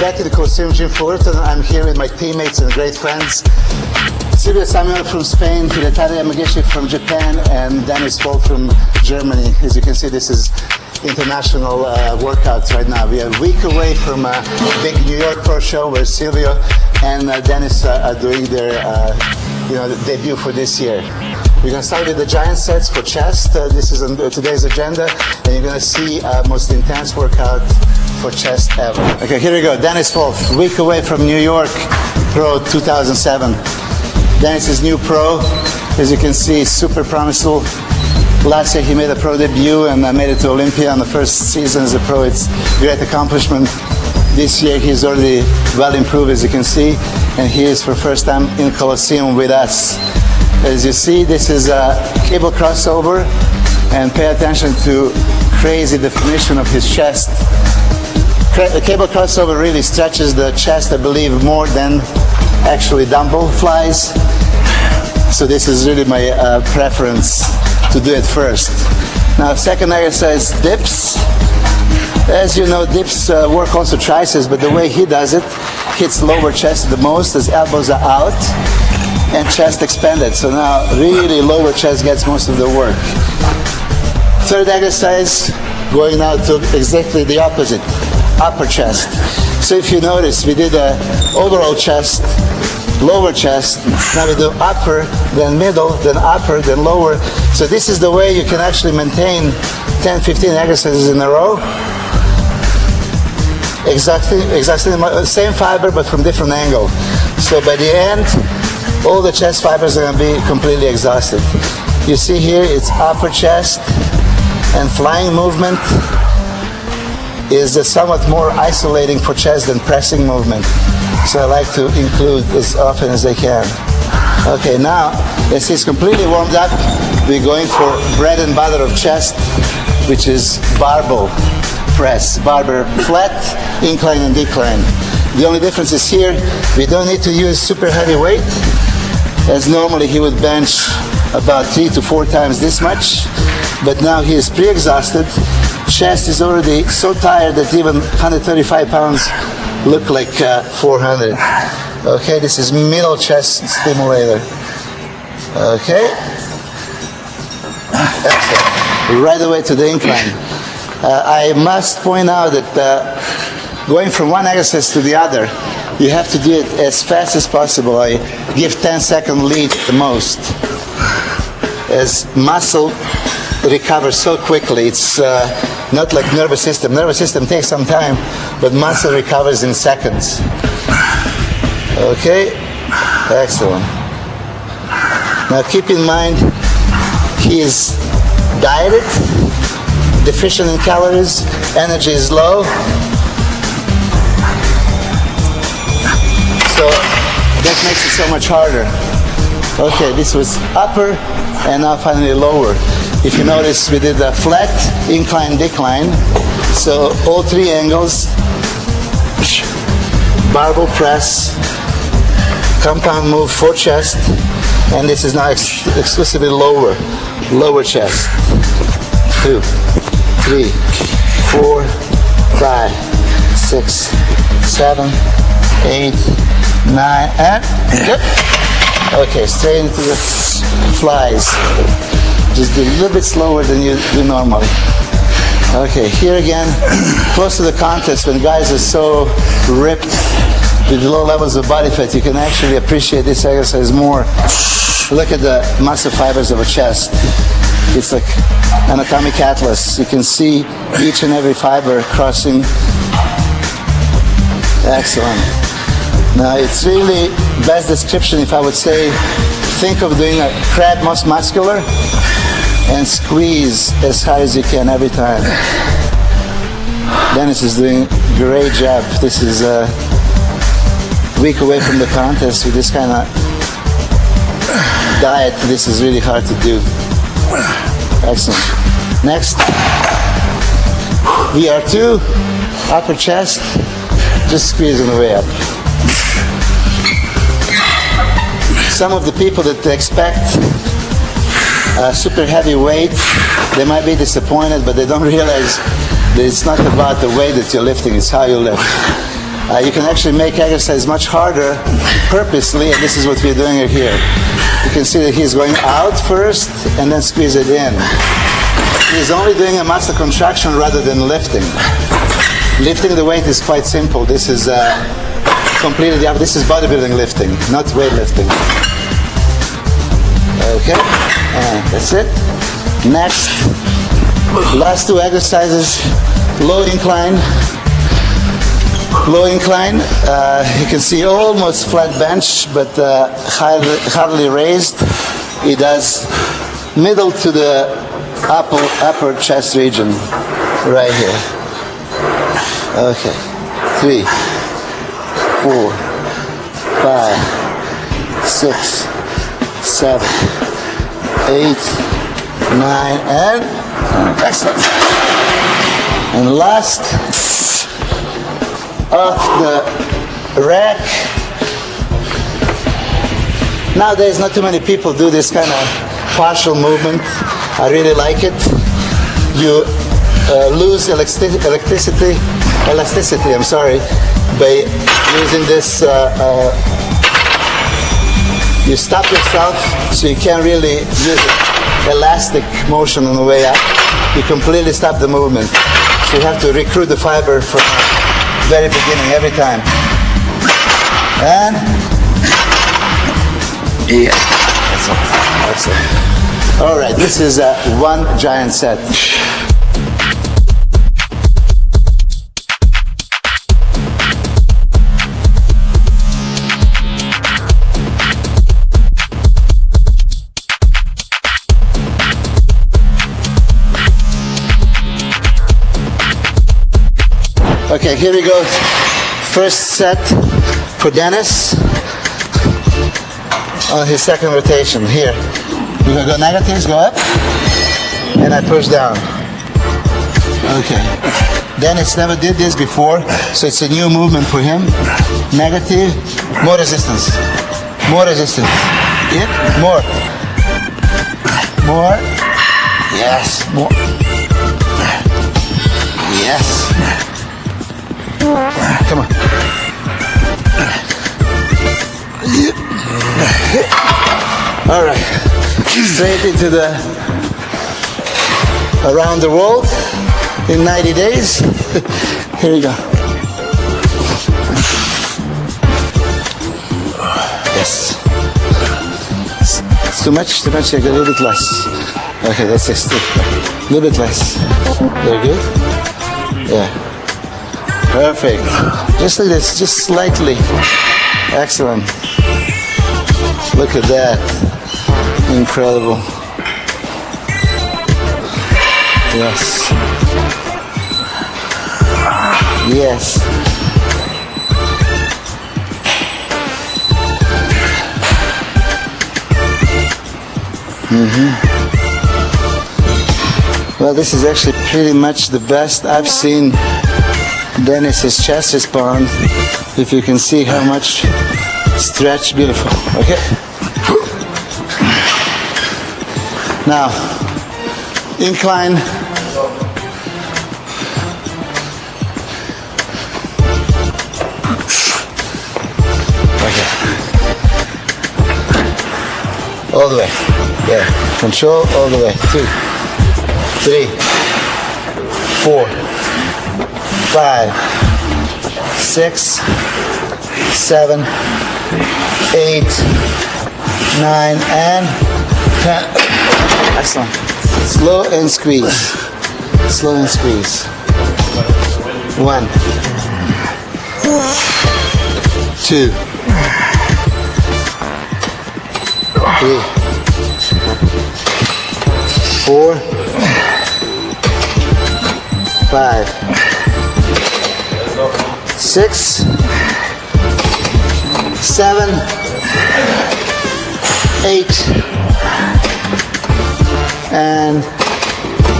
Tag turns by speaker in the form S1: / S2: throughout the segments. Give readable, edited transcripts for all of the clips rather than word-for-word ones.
S1: back in the Coliseum Gym Fullerton. I'm here with my teammates and great friends. Silvio Samuel from Spain, Hiretare Yamagishi from Japan, and Dennis Wolf from Germany. As you can see, this is international workouts right now. We are a week away from a big New York Pro Show where Silvio and Dennis are doing their debut for this year. We're going to start with the giant sets for chest. This is on today's agenda, and you're going to see most intense workout for chest ever. Okay, here we go. Dennis Wolf, week away from New York Pro 2007. Dennis is new pro. As you can see, super promising. Last year he made a pro debut and made it to Olympia on the first season as a pro. It's a great accomplishment. This year he's already well improved, as you can see, and he is for the first time in Coliseum with us. As you see, this is a cable crossover, and pay attention to crazy definition of his chest. The cable crossover really stretches the chest, I believe, more than actually dumbbell flies. So this is really my preference to do it first. Now, second exercise, dips. As you know, dips work also triceps, but the way he does it, hits lower chest the most as elbows are out and chest expanded. So now really lower chest gets most of the work. Third exercise, going now to exactly the opposite, upper chest. So if you notice, we did a overall chest, lower chest, now we do upper, then middle, then upper, then lower. So this is the way you can actually maintain 10, 15 exercises in a row. Exactly the same fiber, but from different angle. So by the end, all the chest fibers are going to be completely exhausted. You see here, it's upper chest, and flying movement is somewhat more isolating for chest than pressing movement. So I like to include as often as I can. Okay, now, as he's completely warmed up, we're going for bread and butter of chest, which is barbell press. Barbell flat, incline and decline. The only difference is here, we don't need to use super heavy weight, as normally he would bench about 3 to 4 times this much, but now he is pre-exhausted. Chest is already so tired that even 135 pounds look like 400. Okay, this is middle chest stimulator. Okay. Excellent. Right away to the incline. I must point out that going from one exercise to the other, you have to do it as fast as possible. I give 10-second lead the most, as muscle recovers so quickly. It's not like nervous system. Nervous system takes some time, but muscle recovers in seconds. Okay, excellent. Now keep in mind, he is dieted, deficient in calories, energy is low. So that makes it so much harder. Okay, this was upper, and now finally lower. If you notice, we did a flat, incline, decline. So all 3 angles, barbell press, compound move for chest, and this is now exclusively lower chest. 2, 3, 4, 5, 6, 7, 8, 9, and good. Okay, straight into the flies. Just do a little bit slower than you do normally. Okay, here again, close to the contest, when guys are so ripped with low levels of body fat, you can actually appreciate this exercise more. Look at the muscle fibers of a chest. It's like anatomic atlas. You can see each and every fiber crossing. Excellent. Now it's really best description if I would say, think of doing a crab most muscular and squeeze as hard as you can every time. Dennis is doing a great job. This is a week away from the contest with this kind of diet. This is really hard to do. Excellent. Next, VR2, upper chest, just squeeze on the way up. Some of the people that expect super heavy weight, they might be disappointed, but they don't realize that it's not about the weight that you're lifting, it's how you lift. You can actually make exercise much harder purposely, and this is what we're doing here. You can see that he's going out first and then squeeze it in. He's only doing a muscle contraction rather than lifting. Lifting the weight is quite simple. This is completely the opposite. This is bodybuilding lifting, not weightlifting. Okay, and that's it. Next, last two exercises, low incline. Low incline, you can see almost flat bench, but hardly raised. He does middle to the upper chest region, right here. Okay, 3, 4, 5, 6, 7, 8, 9, and excellent. And last, off the rack. Nowadays, not too many people do this kind of partial movement. I really like it. You lose elasticity, by using this. You stop yourself, so you can't really use elastic motion on the way up. You completely stop the movement. So you have to recruit the fiber from very beginning every time. And yeah, that's it. All right, this is one giant set. Okay, here we go. First set for Dennis on his second rotation. Here, we're gonna go negatives, go up, and I push down. Okay. Dennis never did this before, so it's a new movement for him. Negative, more resistance, more resistance. It, more, more. Yes, more. Yes. Come on. All right. Straight into the around the world in 90 days. Here we go. Yes. It's too much, I got a little bit less. Okay, that's it. A little bit less. Very good. Yeah. Perfect. Just like this, just slightly. Excellent. Look at that. Incredible. Yes. Yes. Well, this is actually pretty much the best I've seen Dennis's chest respond. If you can see how much stretch, beautiful. Okay. Now, incline. Okay. All the way. Yeah. Control all the way. 2, 3, 4, 5, 6, 7, 8, 9, and 10. Excellent. Slow and squeeze. Slow and squeeze. 1, 2, 3, 4, 5, 6, 7, 8, and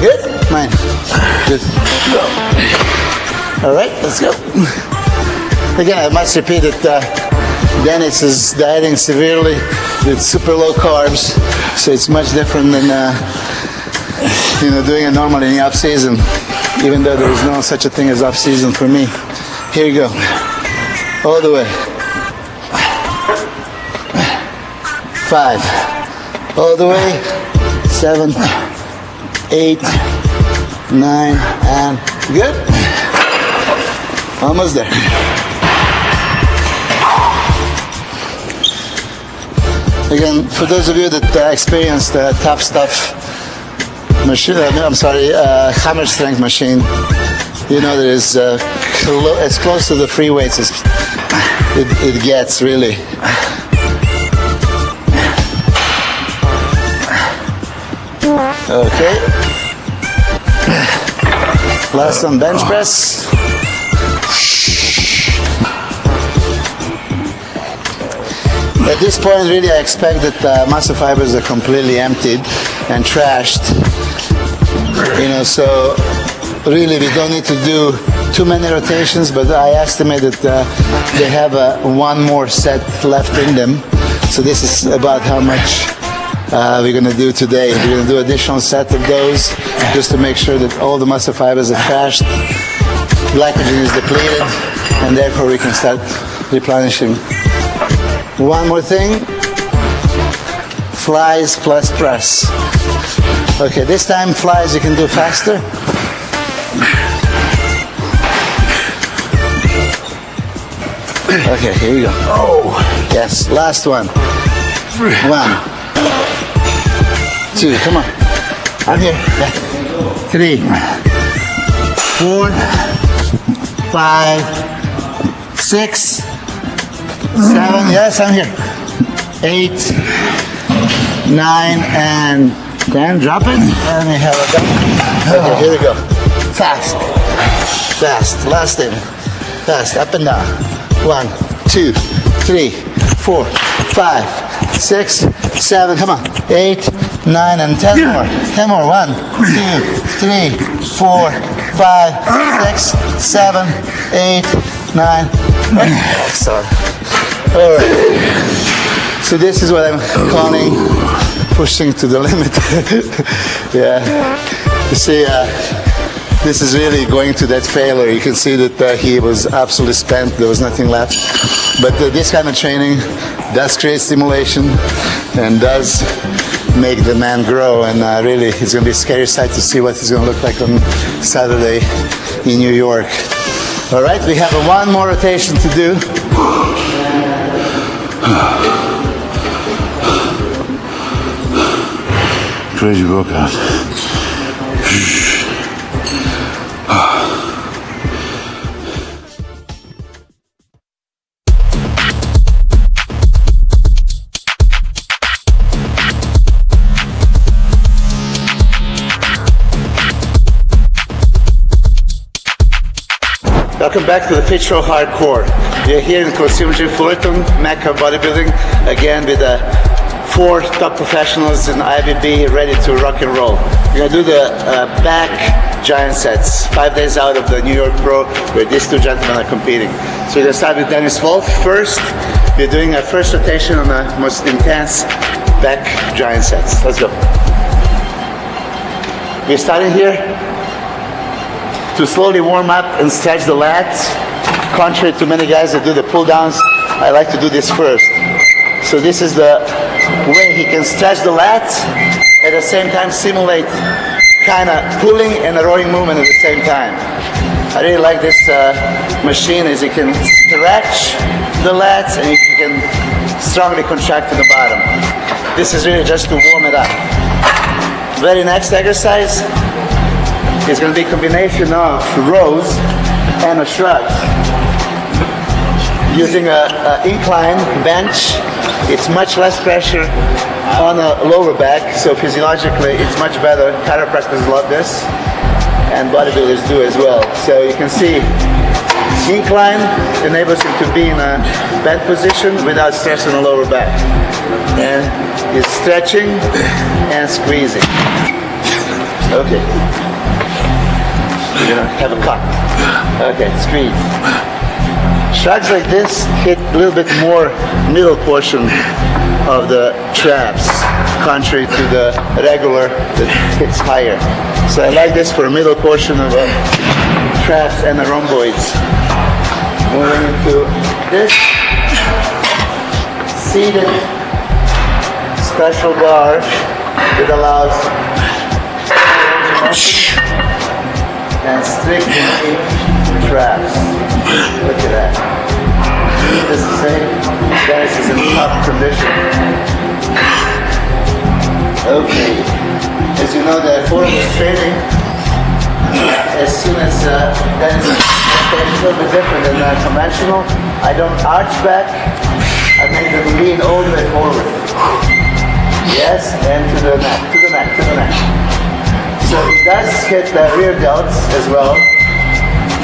S1: good. 9. Good. All right, let's go. Again, I must repeat that Dennis is dieting severely with super low carbs, so it's much different than doing it normally in the off season. Even though there is no such a thing as off season for me. Here you go. All the way. 5. All the way. 7, 8, 9, and good. Almost there. Again, for those of you that experienced the tough stuff machine, hammer strength machine, you know that is as close to the free weights as it gets, really. Okay. Last on bench press. At this point, really, I expect that muscle fibers are completely emptied and trashed. You know, so really, we don't need to do too many rotations, but I estimate that they have one more set left in them. So this is about how much we're going to do today. We're going to do additional set of those just to make sure that all the muscle fibers are trashed, glycogen is depleted, and therefore we can start replenishing. One more thing, flies plus press. Okay, this time flies you can do faster. Okay, here we go. Oh, yes, last one. 1, 2, come on. I'm here. 3, 4, 5, 6, 7, yes, I'm here. 8, 9, and 10. Drop it. And we have a go. Okay, here we go. Fast. Fast. Last thing. Fast. Up and down. 1, 2, 3, 4, 5, 6, 7. Come on. 8, 9, and 10 more. 10 more. 1, 2, 3, 4, 5, 6, 7, 8, 9. Excellent. All right. So this is what I'm calling pushing to the limit. Yeah. You see, this is really going to that failure. You can see that he was absolutely spent. There was nothing left. But this kind of training does create stimulation and does make the man grow. And really, it's going to be a scary sight to see what he's going to look like on Saturday in New York. All right, we have one more rotation to do.
S2: Crazy workout.
S1: Welcome back to the Fit Show Hardcore. We are here in Coliseum Gym Fullerton, Mecca of bodybuilding, again with 4 top professionals in IBB ready to rock and roll. We're going to do the back giant sets, 5 days out of the New York Pro, where these 2 gentlemen are competing. So we're going to start with Dennis Wolf. First, we're doing our first rotation on the most intense back giant sets. Let's go. We're starting here to slowly warm up and stretch the lats. Contrary to many guys that do the pull downs, I like to do this first. So this is the way he can stretch the lats, at the same time simulate kind of pulling and a rowing movement at the same time. I really like this machine, is you can stretch the lats and you can strongly contract to the bottom. This is really just to warm it up. Very next exercise is going to be a combination of rows and a shrug. Using an incline bench, it's much less pressure on the lower back, so physiologically it's much better. Chiropractors love this, and bodybuilders do as well. So you can see incline enables him to be in a bent position without stress on the lower back. And he's stretching and squeezing. Okay. You're gonna have a cut. Okay, squeeze. Shrugs like this hit a little bit more middle portion of the traps, contrary to the regular that hits higher. So I like this for a middle portion of traps and the rhomboids. Moving into this seated special bar that allows and strictly traps. Look at that. Needless to say, Dennis is in top condition. Okay. As you know, the forum is training. As soon as Dennis is a little bit different than conventional, I don't arch back. I make them lean all the way forward. Yes, and to the neck, to the neck, to the neck. So it does hit the rear delts as well.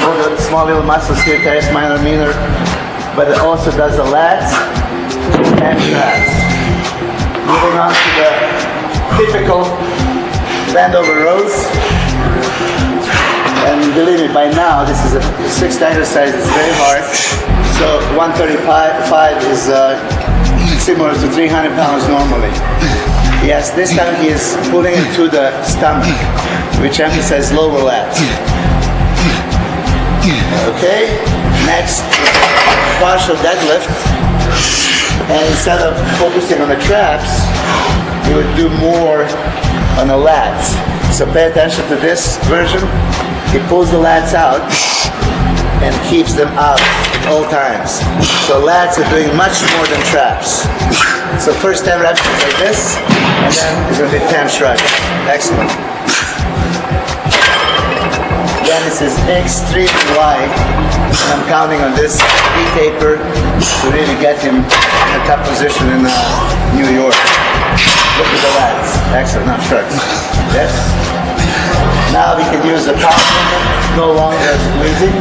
S1: All the small little muscles here, teres minor, minor. But it also does the lats and traps. Moving on to the typical bend over rows. And believe me, by now, this is a sixth exercise, it's very hard. So 135 is similar to 300 pounds normally. Yes, this time he is pulling it to the stomach, which emphasizes lower lats. Okay, next, partial deadlift. And instead of focusing on the traps, you would do more on the lats. So pay attention to this version. He pulls the lats out and keeps them out at all times. So lats are doing much more than traps. So first 10 reps like this, and then it's going to be 10 shrugs. Excellent. Dennis is extremely wide, and I'm counting on this taper to really get him in a top position in New York. Look at the lats. Excellent. Now shrugs. Yes. Now we can use the power movement, no longer squeezing.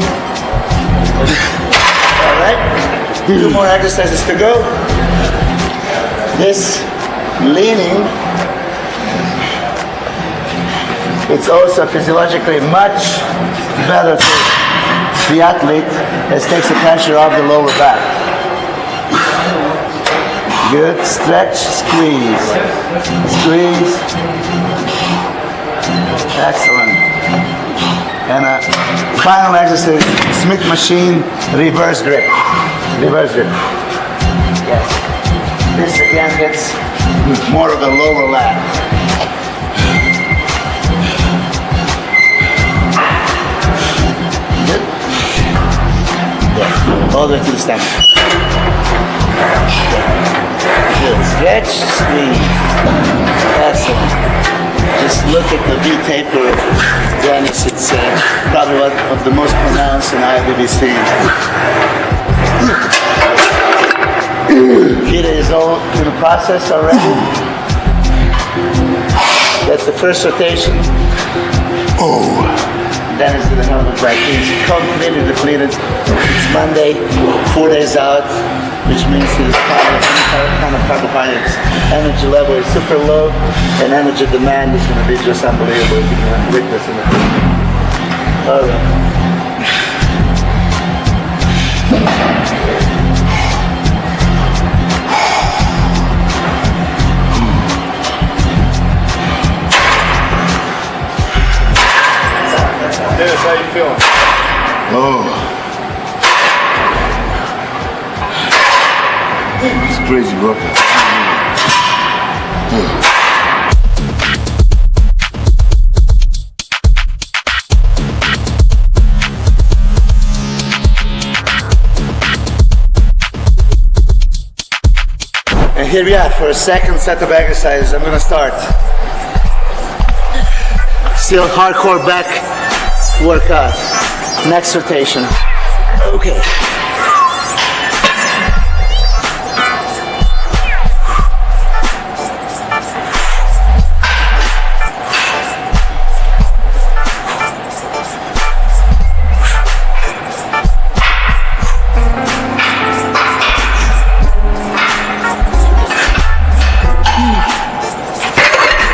S1: All right, 2 more exercises to go. This leaning, it's also physiologically much better for the athlete as it takes the pressure off the lower back. Good, stretch, squeeze, squeeze. Excellent. And a final exercise, Smith machine, reverse grip. Reverse grip. Yes. This again gets more of the lower lat. Good. Yeah. All the way to the stomach. Good. Stretch, squeeze. Excellent. Just look at the V-taper of Dennis. It's probably one of the most pronounced in IWBC. Kita is all in the process already. That's the first rotation. Oh. Dennis did a hell of a fight. He's completely depleted. It's Monday, 4 days out, which means his kind of carbohydrates energy level is super low, and energy demand is going to be just unbelievable. You can witness in the video. All right.
S3: Dennis, how you feeling?
S2: Oh. It's crazy workout.
S1: And here we are for a second set of exercises. I'm going to start. Still hardcore back workout. Next rotation. Okay.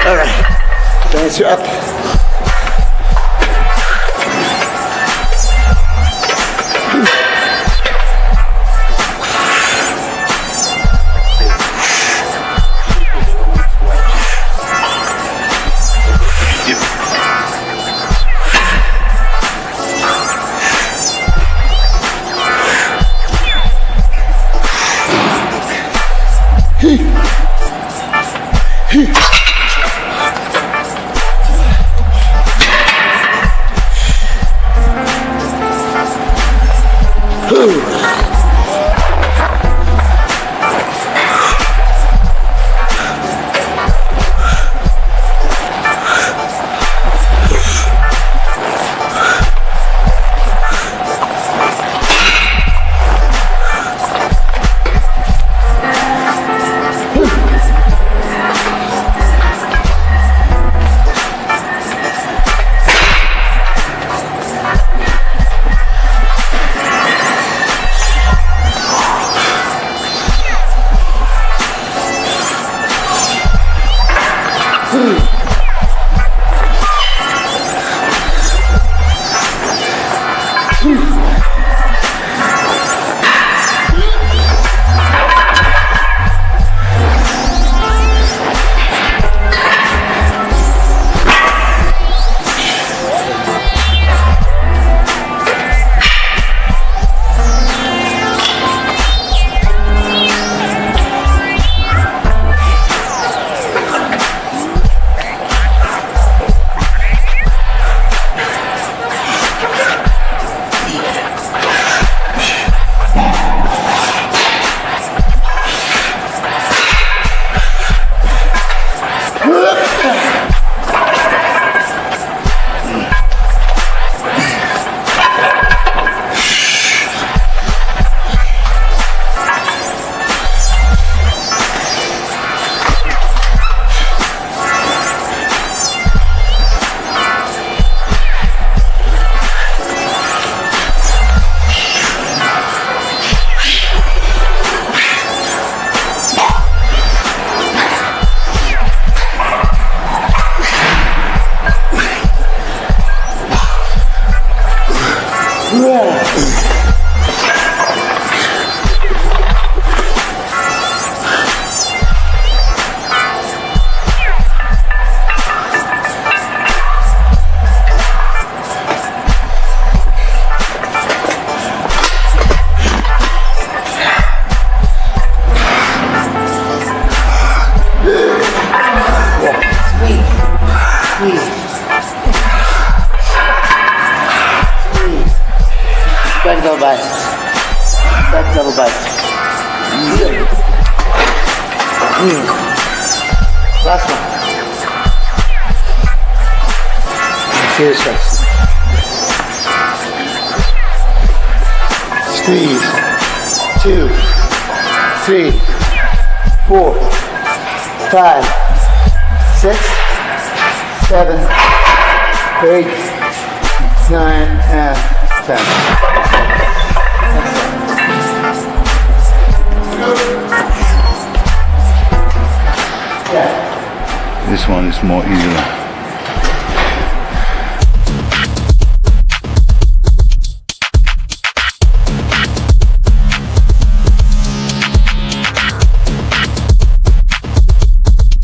S1: All right. Dance you up. Back double biceps. Back double biceps. Last one. Serious reps. Squeeze. 2, 3, 4, 5, 6, 7, 8, 9, and 10.
S2: This one is more easier.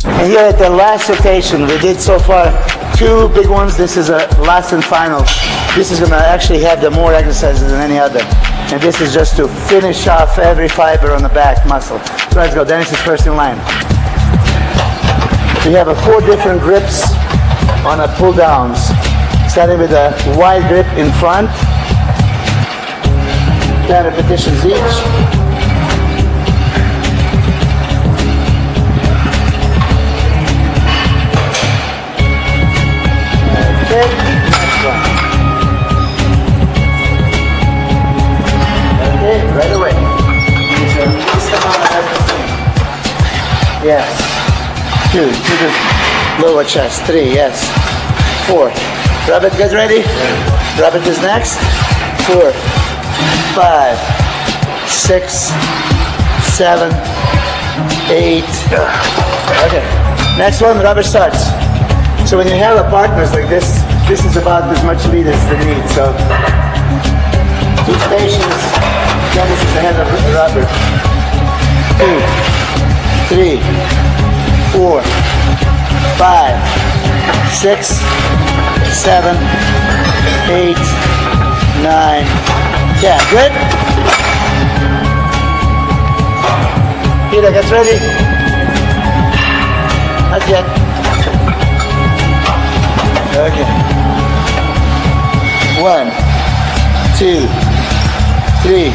S1: And here at the last rotation, we did so far 2 big ones. This is a last and final. This is gonna actually have the more exercises than any other. And this is just to finish off every fiber on the back muscle. So let's go. Dennis is first in line. We have 4 different grips on a pull downs. Starting with a wide grip in front. 10 repetitions each. Okay, next one. Okay, right away. Use the least amount of everything. Yes. 2 to the lower chest. 3, yes. 4. Rabbit, get ready? Rabbit is next. 4, 5, 6, 7, 8. Okay. Next one, rabbit starts. So when you have a partners like this, this is about as much lead as they need. So 2 stations, Dennis is ahead of Robert. 2, 3, 4, 5, 6, 7, 8, 9, 10. Good? Peter, get ready. That's 1, 2, 3,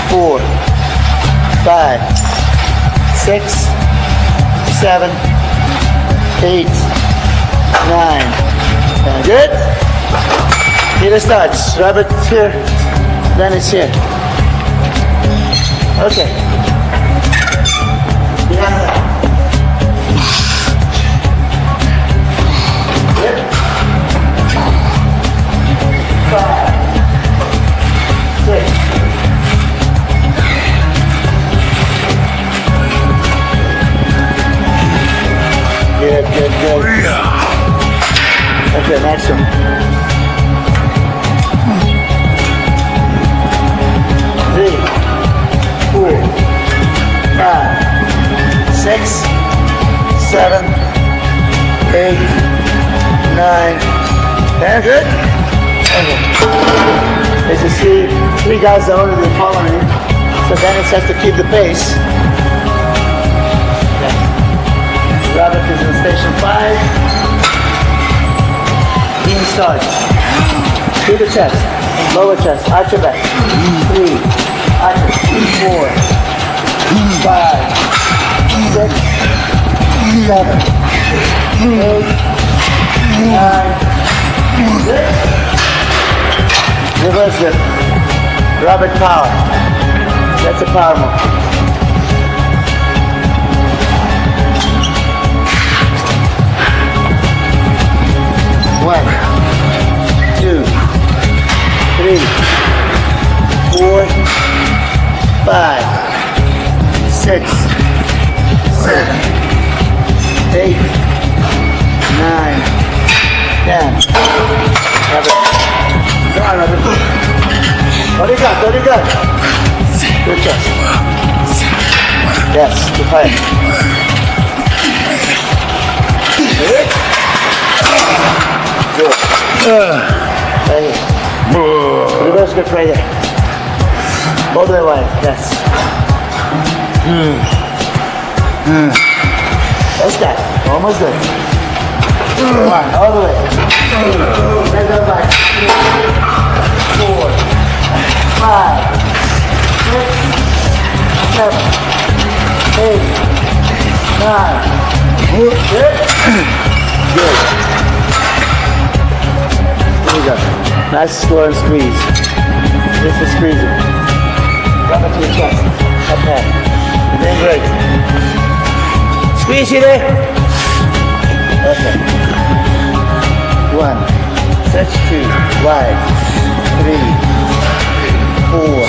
S1: 4, 5, 6, 7, 8, 9. And good. Here starts. Robert here, then it's here. Okay. Behind that. Good. 5, 6. Good, good, good. Okay, next one. 3, 4, 5, 6, 7, 8, 9, 10. Good. Okay. As you see, 3 guys are already following, so Dennis has to keep the pace. Robert is in station 5. Beam starts. To the chest, lower chest, arch your back. 3, arch it. 4, 5, 6, 7, 8, 9, 6. Reverse grip. Robert power. That's a power move. One, 2, 3, 4, 5, 6, 7, 8, 9, 10. Robert. Come on, Robert. What do you got? What do you got? Good chest. Yes, good fight. Good. Good. Right here. Reverse grip right here. Both the way wide. Yes. That's that. Almost there. Come on, all the way. Then go back. 4, 5, 6, 7, 8, 9. Good. Good. Here we go. Nice slow and squeeze. This is squeezing. Rub it to your chest. Up high. You're doing great. Squeeze here. Okay. 1, stretch 2, wide. 3, 4,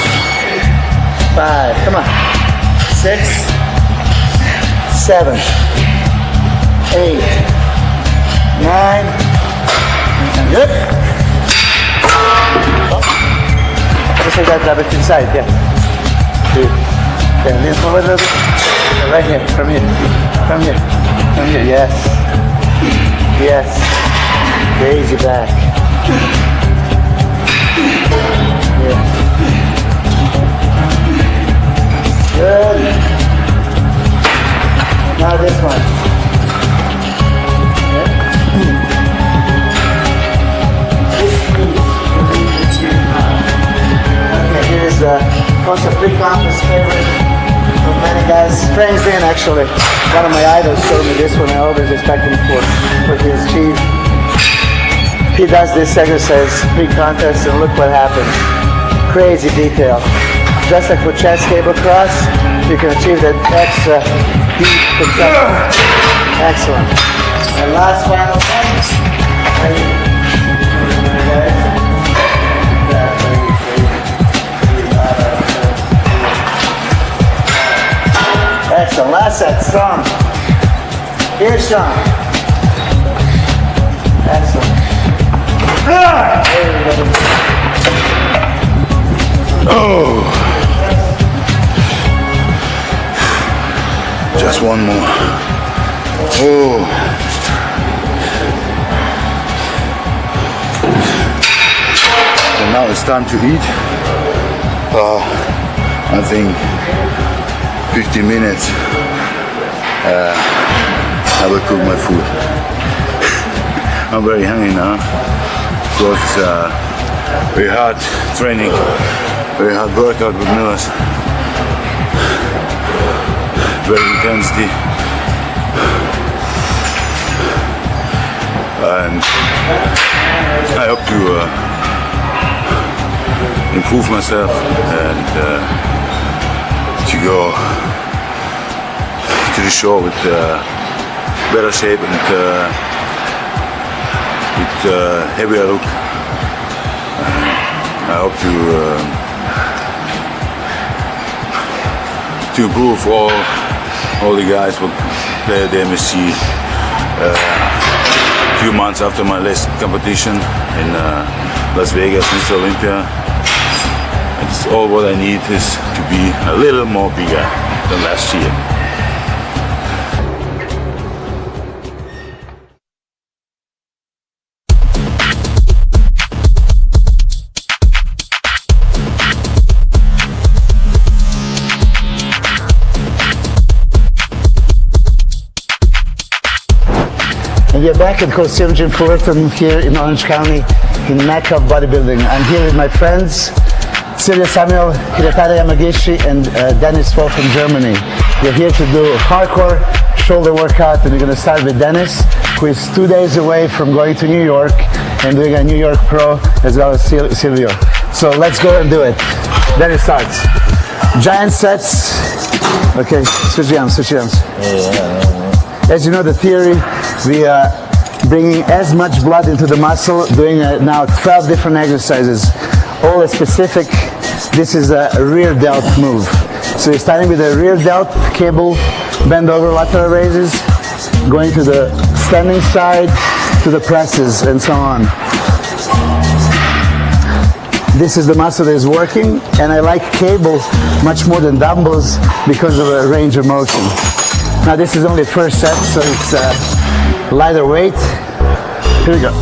S1: 5. Come on. 6, 7, 8, 9. Good. Just like that, grab it inside, yeah. 2. Okay, lean forward a little bit. Right here, from here. From here. From here, yes. Yes. Raise your back. Yeah. Good. Now this one. Also pre-conference favorite for many guys. Frank's in actually. One of my idols showed me this one. I always respect him for his achieve. He does this exercise pre-contest and look what happens. Crazy detail. Just like for chest cable cross, you can achieve that extra deep contraction. Excellent. And last final thing. Excellent. Last set. Strong. Here, strong. Excellent. There we go.
S2: Oh. Just one more. Oh. And now it's time to eat. I think 50 minutes. I will cook my food. I'm very hungry now. because it's very hard training, very hard workout with Millers, very intensity, and I hope to improve myself and to go to the show with better shape and with heavier look. I hope to improve all the guys will play at the MSC a few months after my last competition in Las Vegas, Mr. Olympia. It's all what I need is to be a little more bigger than last year.
S1: And we're back at Coliseum Gym Fullerton here in Orange County in Mecca of bodybuilding. I'm here with my friends Silvia Samuel, Hiretara Yamagishi, and Dennis Wolf from Germany. We're here to do hardcore shoulder workout, and we're going to start with Dennis, who is 2 days away from going to New York and doing a New York Pro, as well as Silvio. So let's go and do it. Dennis starts. Giant sets. Okay, switch arms, switch arms. As you know the theory, we are bringing as much blood into the muscle, doing now 12 different exercises, all specific. This is a rear delt move. So you're starting with a rear delt, cable, bend over lateral raises, going to the standing side, to the presses, and so on. This is the muscle that is working, and I like cable much more than dumbbells because of the range of motion. Now this is only first set, so it's lighter weight. Here we go.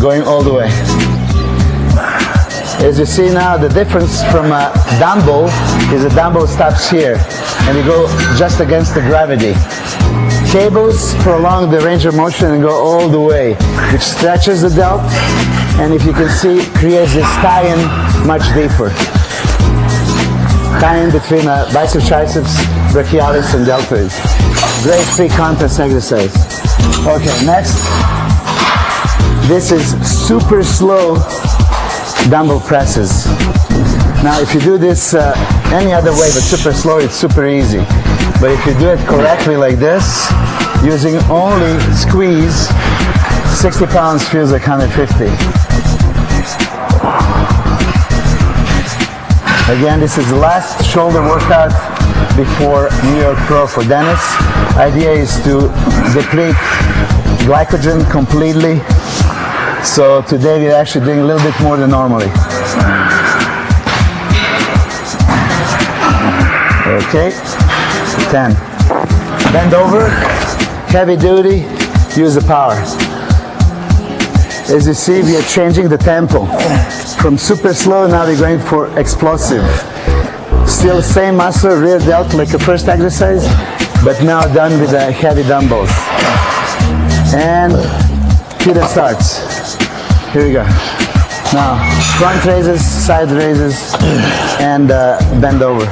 S1: Going all the way. As you see now, the difference from a dumbbell is a dumbbell stops here, and we go just against the gravity. Cables prolong the range of motion and go all the way, which stretches the delt, and if you can see, creates this tie-in much deeper. Tie-in between biceps, triceps, brachialis, and deltoids. Great pre-contest exercise. Okay, next. This is super slow dumbbell presses. Now, if you do this any other way but super slow, it's super easy. But if you do it correctly like this, using only squeeze, 60 pounds feels like 150. Again, this is the last shoulder workout before New York Pro for Dennis. Idea is to deplete glycogen completely. So today we're actually doing a little bit more than normally. Okay, 10. Bend over, heavy duty, use the power. As you see, we are changing the tempo. From super slow, now we're going for explosive. Still same muscle, rear delt like the first exercise, but now done with the heavy dumbbells. And Peter starts. Here we go. Now, front raises, side raises, and bend over.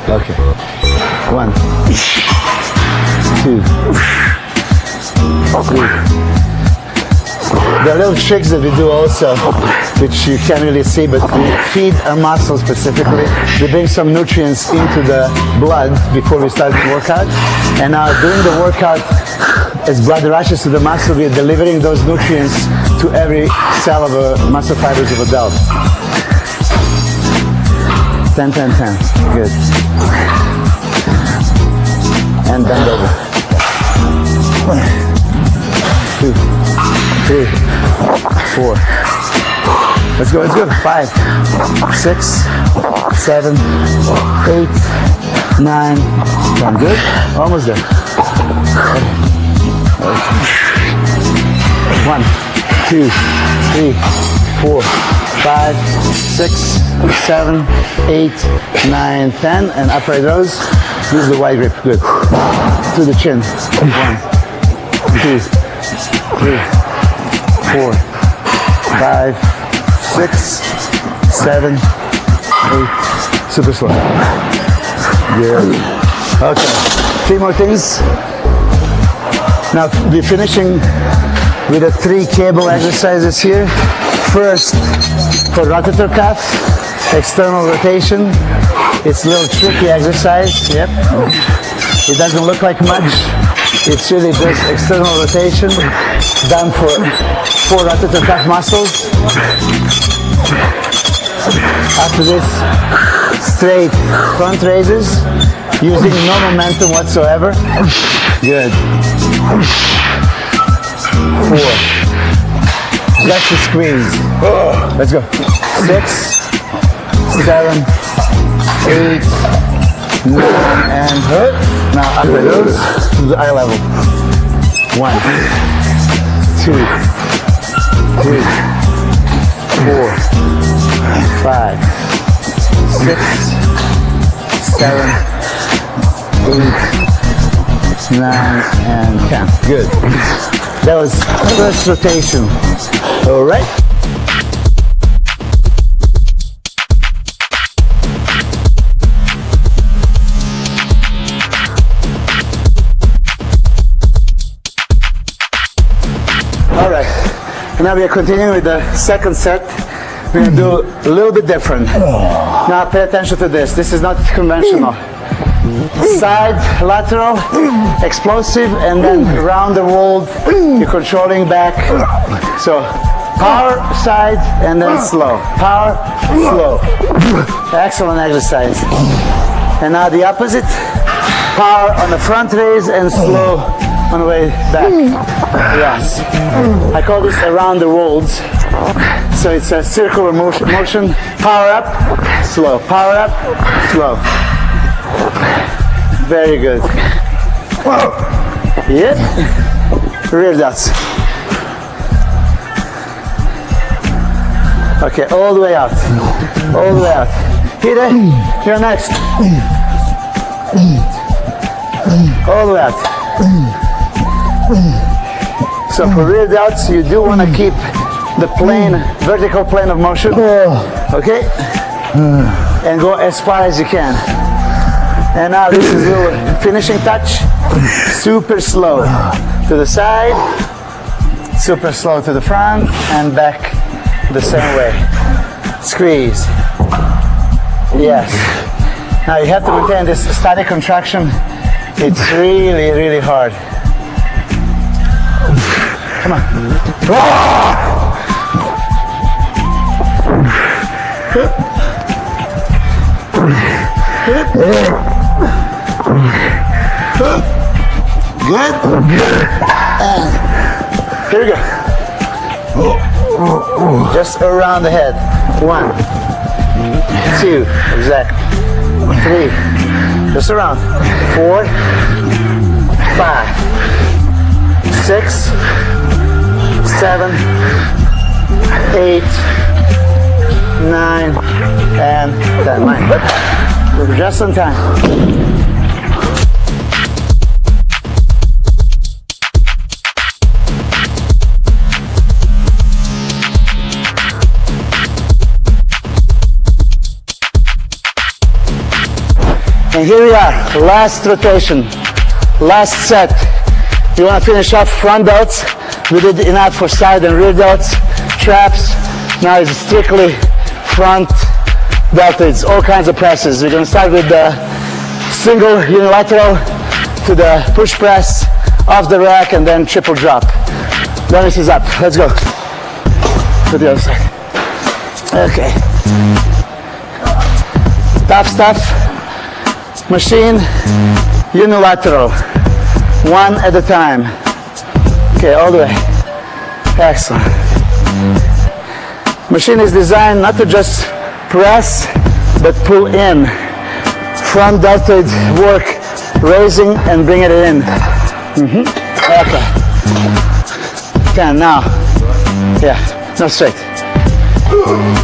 S1: Okay. 1, 2, 3. There are little tricks that we do also, which you can't really see, but we feed our muscles specifically. We bring some nutrients into the blood before we start the workout. And now during the workout, as blood rushes to the muscle, we are delivering those nutrients to every cell of a muscle fibers of a delt. 10, 10, 10. Good. And bend over. 1, 2, 3, 4. Let's go, let's go. 5, 6, 7, 8, 9, 10. Good. Almost there. Okay. 1, 2, 3, 4, 5, 6, 7, 8, 9, 10, and upright rows. Use the wide grip. Good. To the chin. 1, 2, 3, 4, 5, 6, 7, 8. Super slow. Good. Okay. 3 more things. Now we're finishing with the 3 cable exercises here. First, for rotator cuff, external rotation. It's a little tricky exercise. Yep. It doesn't look like much. It's really just external rotation done for 4 rotator cuff muscles. After this, straight front raises using no momentum whatsoever. Good. 4. Just a squeeze. Let's go. 6, 7, 8, 9, and hurt. Now up with those to the eye level. 1, 2, 3, 4, 5, 6, 7, 8, 9, and 10. Good. That was first rotation. All right. All right. Now we are continuing with the second set. We're going to do a little bit different. Now pay attention to this. This is not conventional. Side, lateral, explosive, and then round the world. You're controlling back. So power, side, and then slow. Power, slow. Excellent exercise. And now the opposite. Power on the front raise and slow on the way back. Yes. I call this around the world. So it's a circular motion. Power up, slow. Power up, slow. Very good. Yep. Rear delts. Okay, all the way out. All the way out. Peter, you're next. All the way out. So for rear delts, you do want to keep the plane, vertical plane of motion. Okay? And go as far as you can. And now this is a little finishing touch. Super slow to the side, super slow to the front, and back the same way. Squeeze. Yes. Now you have to maintain this static contraction. It's really, really hard. Come on. Good. And here we go. Just around the head. 1, 2, exactly. 3, just around. 4, 5, 6, 7, 8, 9, and 10. Mine. We're just on time. And here we are, last rotation, last set. You want to finish off front delts. We did enough for side and rear delts, traps. Now it's strictly front deltoids, all kinds of presses. We're going to start with the single unilateral to the push press, off the rack, and then triple drop. Dennis is up. Let's go. To the other side. Okay. Tough stuff. Machine, unilateral, one at a time. Okay, all the way. Excellent. Machine is designed not to just press, but pull in. Front deltoid work, raising and bring it in. Okay. 10 now. Yeah, no straight.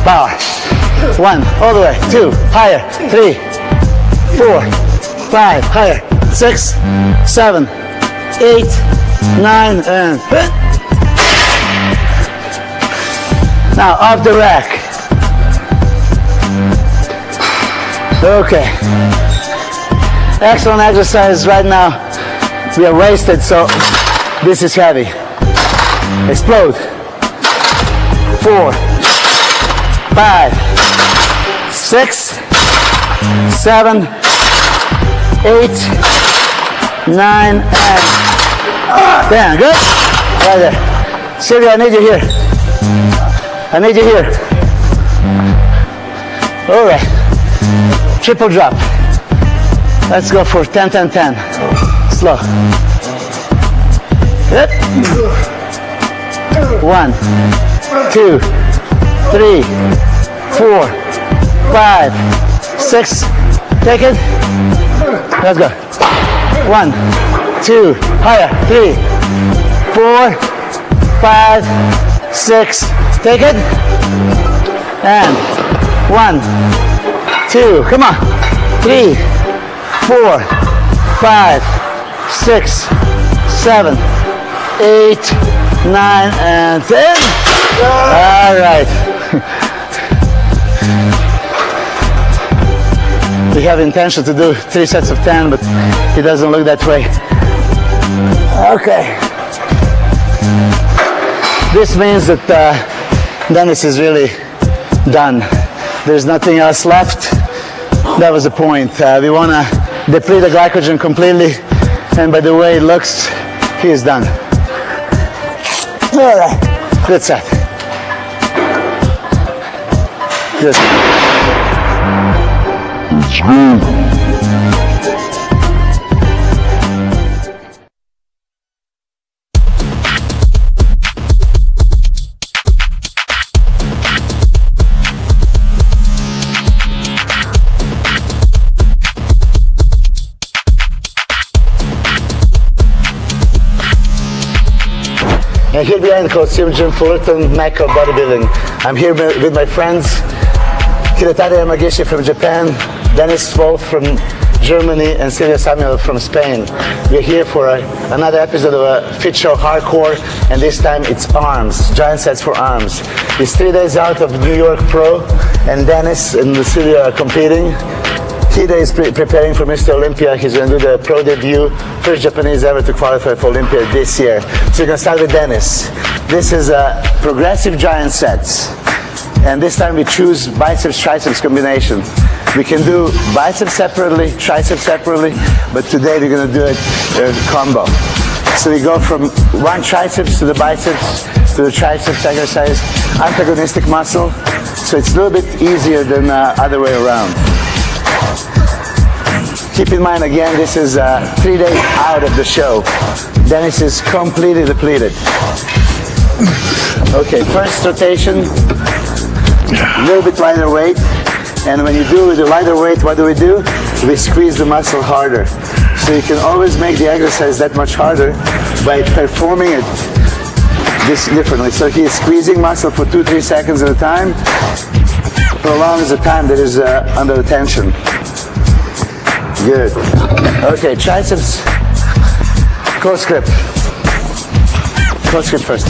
S1: Power. 1, all the way. 2, higher. 3, 4, 5, higher. 6, 7, 8, 9, and now off the rack. Okay. Excellent exercise right now. We are wasted, so this is heavy. Explode. 4, 5, 6, 7, 8, 9, and 10. Good? Right there. Sylvia, I need you here. I need you here. All right. Triple drop. Let's go for 10, 10, 10. Slow. Good. 1, 2, 3, 4, 5, 6. Take it. Let's go. 1, 2, higher. 3, 4, 5, 6. Take it. And 1, 2. Come on. 3, 4, 5, 6, 7, 8, 9, and 10. All right. We have intention to do 3 sets of 10, but it doesn't look that way. Okay. This means that Dennis is really done. There's nothing else left. That was the point. We want to deplete the glycogen completely, and by the way it looks, he is done. All right. Good set. Good. And here behind Coliseum Gym Fullerton, Mecca of bodybuilding. I'm here with my friends, Hiretare Yamagishi from Japan, Dennis Wolf from Germany, and Silvia Samuel from Spain. We're here for another episode of a Fit Show Hardcore, and this time it's arms, giant sets for arms. It's 3 days out of New York Pro, and Dennis and Silvia are competing. Hide is preparing for Mr. Olympia. He's going to do the pro debut, first Japanese ever to qualify for Olympia this year. So we're going to start with Dennis. This is progressive giant sets. And this time we choose biceps, triceps combination. We can do biceps separately, triceps separately, but today we're going to do it combo. So we go from one triceps to the biceps to the triceps exercise, antagonistic muscle. So it's a little bit easier than other way around. Keep in mind again, this is 3 days out of the show. Dennis is completely depleted. Okay, first rotation, a little bit lighter weight. And when you do with the lighter weight, what do? We squeeze the muscle harder. So you can always make the exercise that much harder by performing it this differently. So he is squeezing muscle for 2-3 seconds at a time. Prolongs the time that is under tension. Good. Okay, triceps, close grip. Close grip first.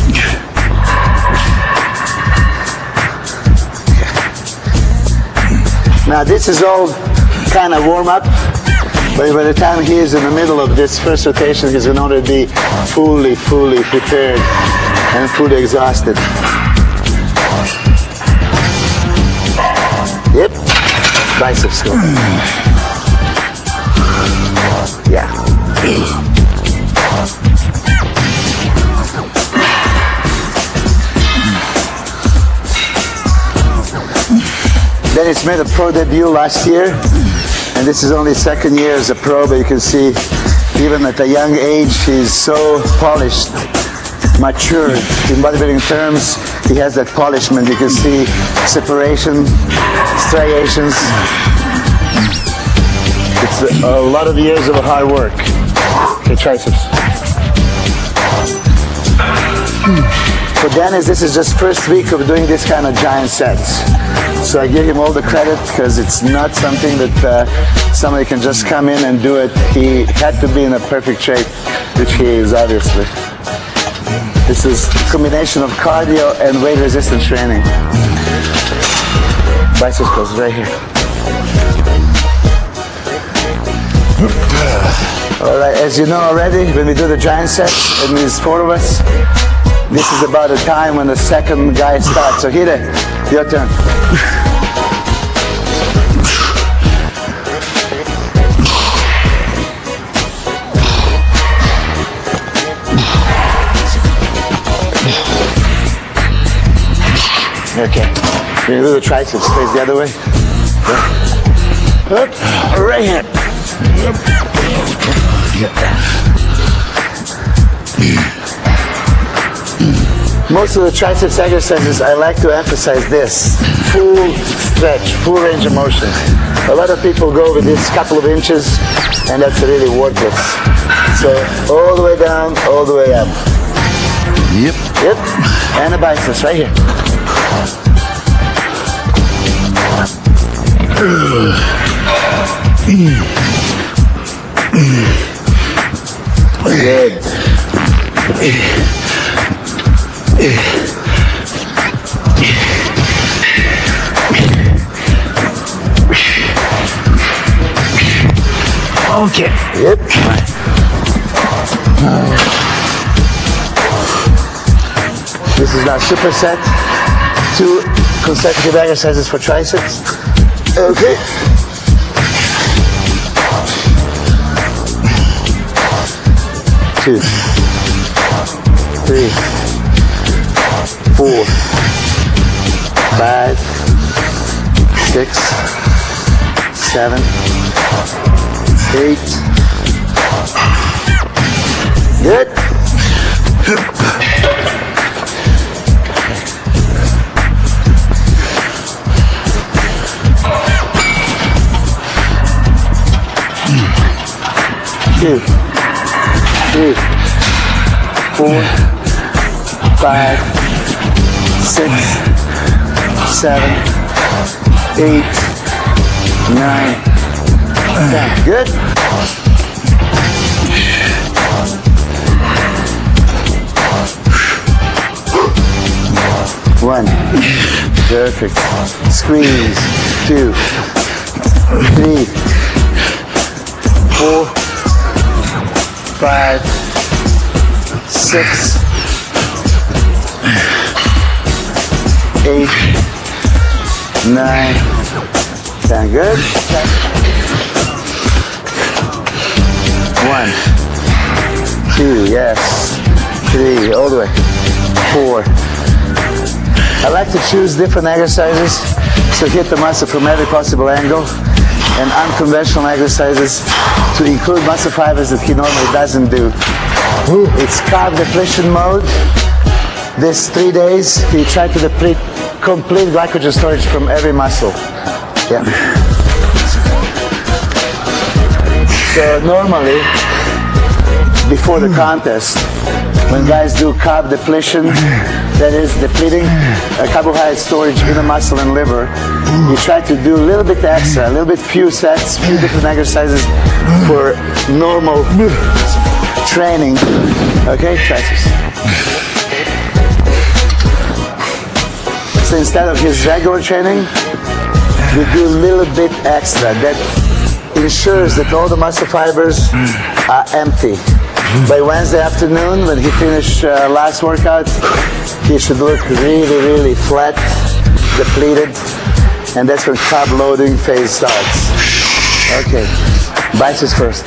S1: Now this is all kind of warm up, but by the time he is in the middle of this first rotation, he's going to already be fully prepared and fully exhausted. Yep. Biceps go. Yeah. Dennis made a pro debut last year, and this is only his second year as a pro, but you can see even at a young age he's so polished, mature. In bodybuilding terms, he has that polishment. You can see separation, striations. It's a lot of years of hard work. Okay, triceps. For Dennis, this is just first week of doing this kind of giant sets. So I give him all the credit because it's not something that somebody can just come in and do it. He had to be in a perfect shape, which he is obviously. This is a combination of cardio and weight resistance training. Biceps curls right here. All right, as you know already, when we do the giant set, and there's 4 of us, this is about the time when the second guy starts. So hit it, your turn. Okay, we're gonna do the triceps, face the other way. Up, right hand. Most of the triceps exercises, I like to emphasize this. Full stretch, full range of motion. A lot of people go with this couple of inches, and that's really worthless. So all the way down, all the way up.
S2: Yep.
S1: Yep, and the biceps right here. Good.
S2: Okay.
S1: Yep. This is now superset. 2 consecutive exercises for triceps. Okay. Two, 3, 4, 5, 6, 7, 8. Good. 2, 3, 4, 5, 6, 7, 8, 9, 10. Good. One. Perfect. Squeeze. 2, 3, 4, 5, 6, 8, 9, 10. Good. 1, 2, yes. 3, all the way. 4. I like to choose different exercises to hit the muscle from every possible angle, and unconventional exercises to include muscle fibers that he normally doesn't do. It's carb depletion mode. This 3 days, he tried to deplete complete glycogen storage from every muscle. Yeah. So normally, before the contest, when guys do carb depletion, that is depleting carbohydrate storage in the muscle and liver, you try to do a little bit extra, a little bit few sets, few different exercises for normal training. Okay, triceps. So instead of his regular training, we do a little bit extra. That ensures that all the muscle fibers are empty. By Wednesday afternoon, when he finished last workout, he should look really, really flat, depleted, and that's when carb loading phase starts. Okay, biceps first.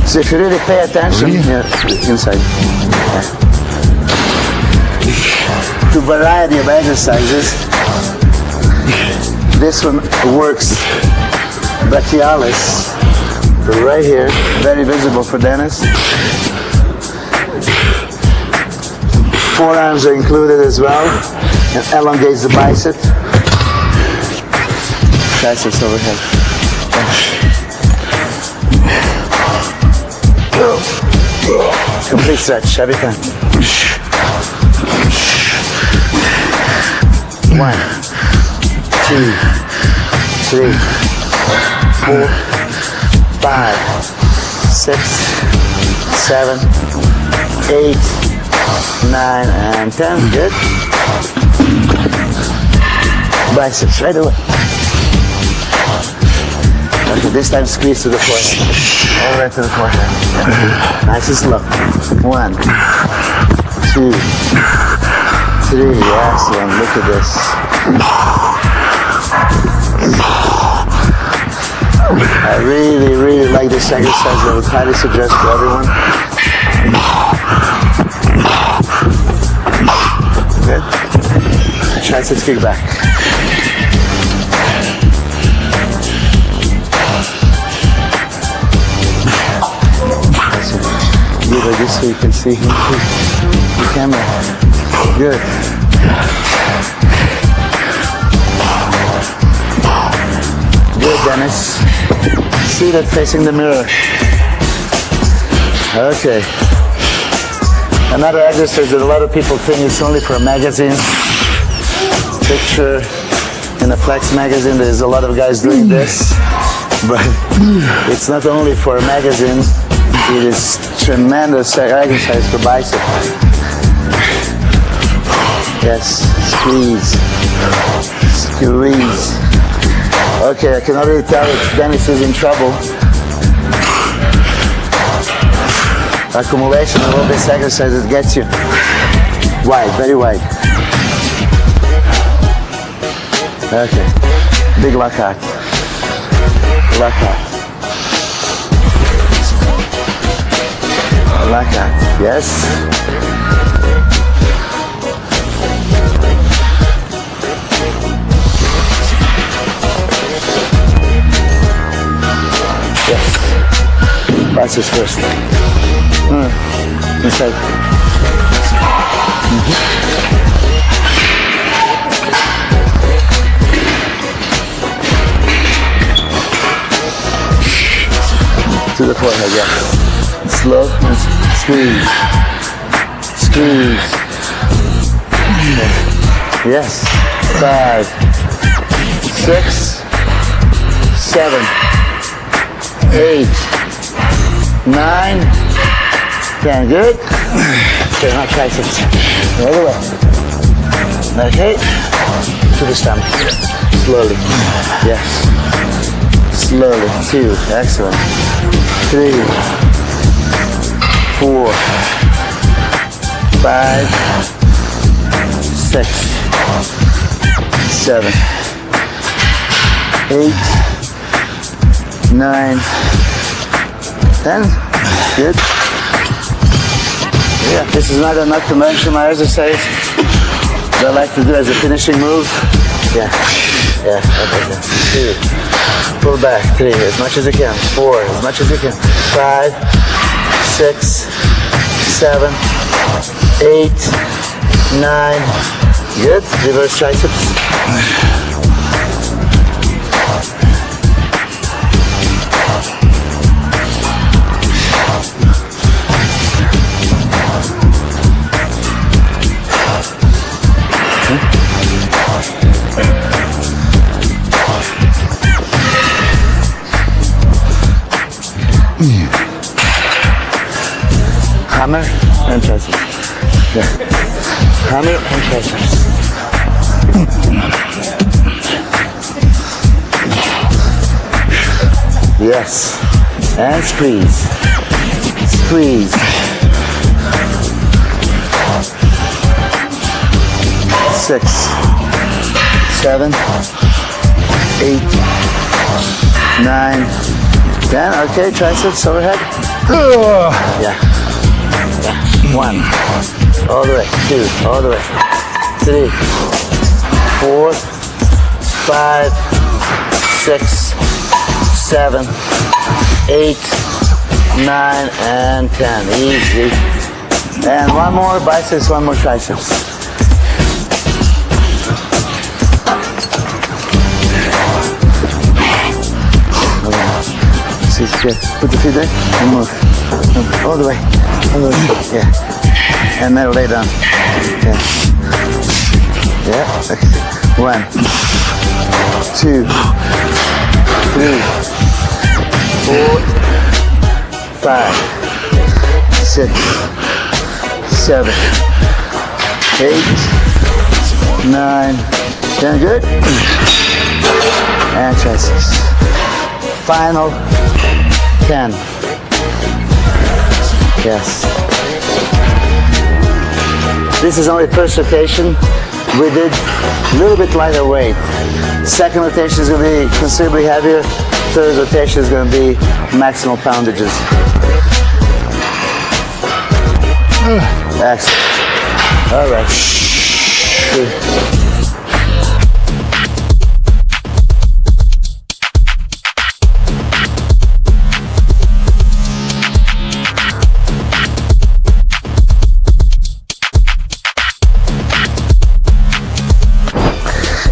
S1: So if you really pay attention, inside, to variety of exercises, this one works brachialis, right here, very visible for Dennis. Forearms are included as well, and elongates the bicep. Triceps overhead. Complete stretch every time. 1, 2, 3, 4, 5, 6, 7, 8, 9, and 10. Good. Biceps right away. Okay, this time squeeze to the forehead. All right to the forehead. Nice and slow. 1, 2, 3. Excellent. Look at this. I really, really like this exercise. I would highly suggest to everyone. Good. Triceps kick back. Good, like this so you can see him through the camera. Good. Good, Dennis. Seated facing the mirror. Okay. Another exercise that a lot of people think is only for a magazine. Picture in a Flex magazine, there's a lot of guys doing this. But it's not only for a magazine, it is tremendous exercise for biceps. Yes, squeeze, squeeze. Okay, I can already tell that Dennis is in trouble. Accumulation of all this exercise that gets you wide, very wide. Okay, big lockout. Lockout. Lockout, yes. Yes. Biceps first. Inside. To the forehead, yes. Slow and squeeze. Squeeze. Yes. 5, 6, 7, 8, 9, 10. Good. Okay, now triceps. The other way. Okay. To the stomach. Slowly. Yes. Slowly. 2. Excellent. 3, 4, 5, 6, 7, 8, 9, 10. Good. Yeah, this is not a conventional exercise that I like to do as a finishing move. Yeah. Yeah. Okay. 2. Pull back. 3. As much as you can. 4. As much as you can. 5, 6, 7, 8, 9. Good. Reverse triceps. Hammer and triceps. Yeah. Hammer and triceps. Yes. And squeeze. Squeeze. 6, 7, 8, 9, 10. Okay, triceps overhead. Yeah. 1, all the way, 2, all the way, 3, 4, 5, 6, 7, 8, 9, and 10. Easy. And one more biceps, one more triceps. Okay. See, good. Put the feet there and move. All the way. Yeah. And then lay down. Yeah. Yeah. 1, 2, 3, 4, 5, 6, 7, 8, 9, 10. Good. And try 6. Final 10. Yes. This is only first rotation. We did a little bit lighter weight. Second rotation is going to be considerably heavier. Third rotation is going to be maximal poundages. Excellent. All right. Good.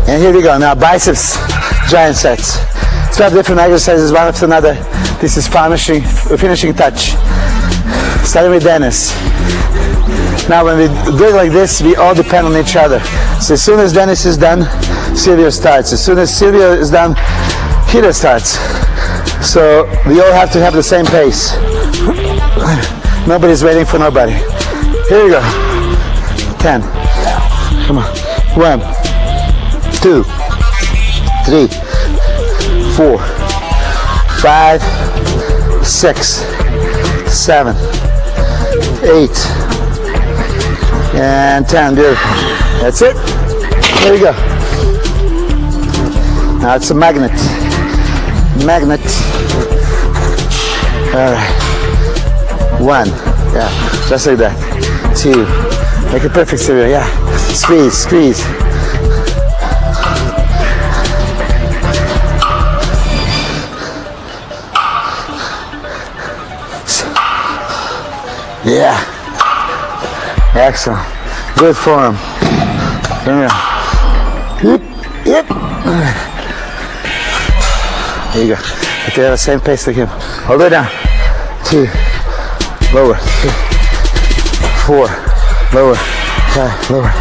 S1: And here we go. Now biceps giant sets. 12 different exercises, one after another. This is finishing touch. Starting with Dennis. Now when we do it like this, we all depend on each other. So as soon as Dennis is done, Silvio starts. As soon as Silvio is done, Peter starts. So we all have to have the same pace. Nobody's waiting for nobody. Here we go. 10. Come on. 1, 2, 3, 4, 5, 6, 7, 8, and 10. Beautiful. That's it. There we go. Now it's a magnet. Magnet. All right. 1. Yeah. Just like that. 2. Make it perfect, Silvio. Yeah. Squeeze. Squeeze. Yeah. Excellent. Good form. Yep. Yep. There you go. But you have the same pace like him. All the way down. 2. Lower. 3, 4. Lower. 5. Lower.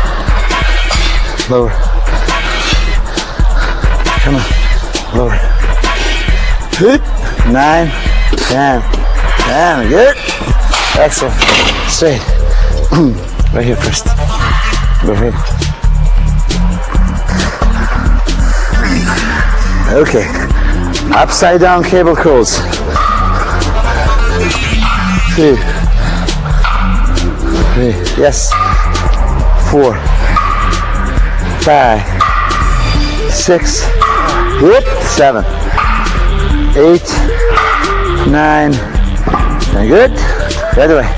S1: Lower. Come on. Lower. 9. 10. 10. Good. Excellent. Straight. Right here first. Go ahead. Okay. Upside down cable curls. 2. 3. Yes. 4. 5. 6. Whoop. 7. 8. 9. Very good. The other way.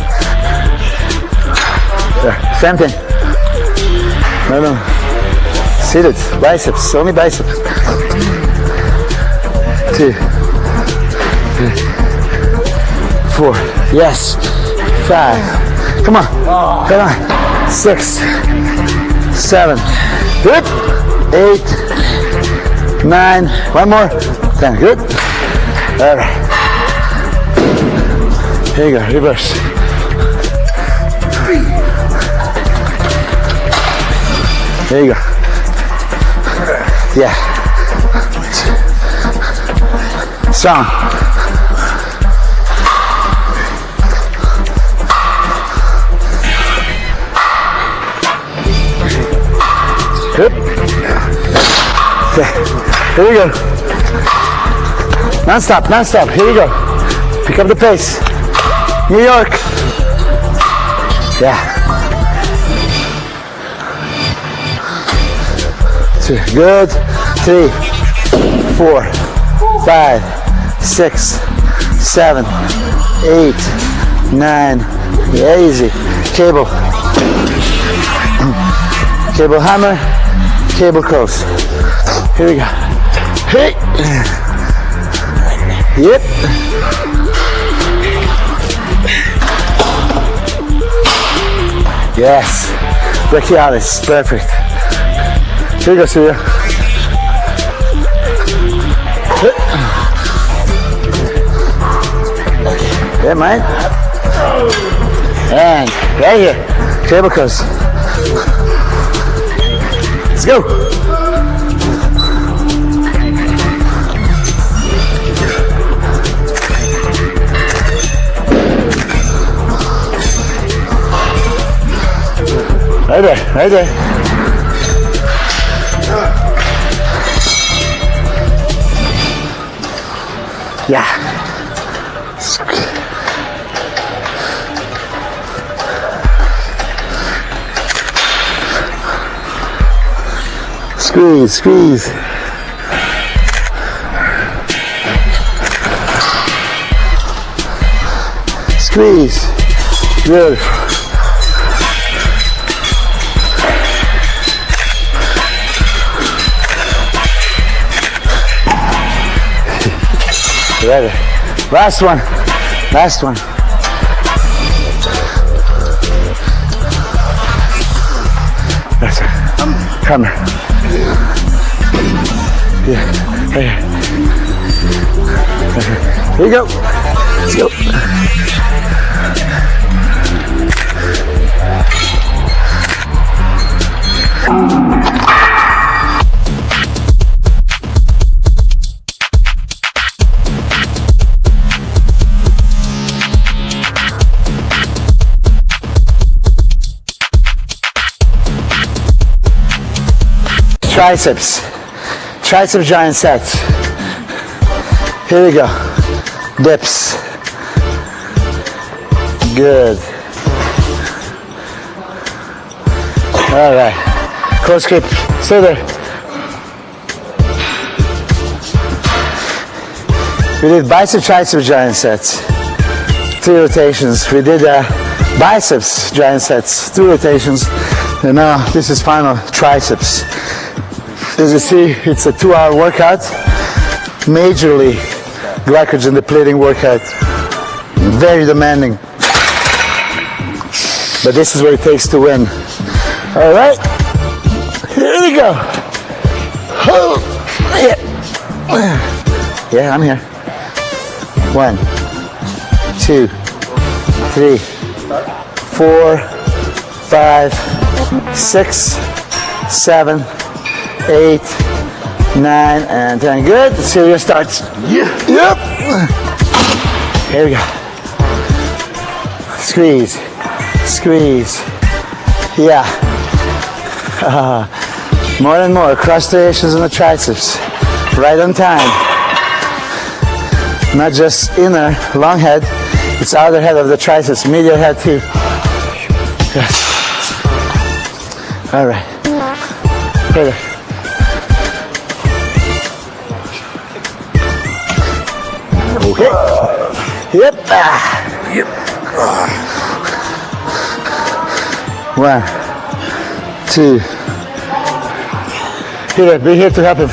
S1: There. Same thing. No. Seated. Biceps. Only biceps. 2. 3. 4. Yes. 5. Come on. Come on. 6. 7. Good. 8. 9. One more. 10. Good. All right. Here you go, reverse. There you go. Yeah. Strong. Good. Okay. Here we go. Non-stop, non-stop. Here we go. Pick up the pace. New York. Yeah. 2. Good. 3, 4, 5, 6, 7, 8, 9. Yeah, easy. Cable. Cable hammer. Cable curls. Here we go. Hey. Yep. Yes. Brachialis. Perfect. Here you go, Silvio. Yeah, mate. And right here, cable curls. Let's go. Right there, right there. Yeah. Squeeze, squeeze. Squeeze. Beautiful. Ready. Last one. Last one. That's it. Come here. Yeah. Right here. Here you go. Let's go. Tricep giant sets. Here we go. Dips. Good. All right. Close grip. Stay there. We did bicep, tricep giant sets. 3 rotations. We did biceps giant sets. 2 rotations. And now this is final triceps. As you see, it's a 2-hour workout, majorly glycogen depleting workout, very demanding, but this is what it takes to win. All right, here we go. Yeah, I'm here. 1, 2, 3, 4, 5, 6, 7, 8, 9, and 10. Good. The series starts. Yep. Here we go. Squeeze. Squeeze. Yeah. More and more. Cross striations in the triceps. Right on time. Not just inner, long head. It's outer head of the triceps. Medial head too. Yes. All right. Further. Okay. Yep. Yep. 1, 2. Here, be here to help him.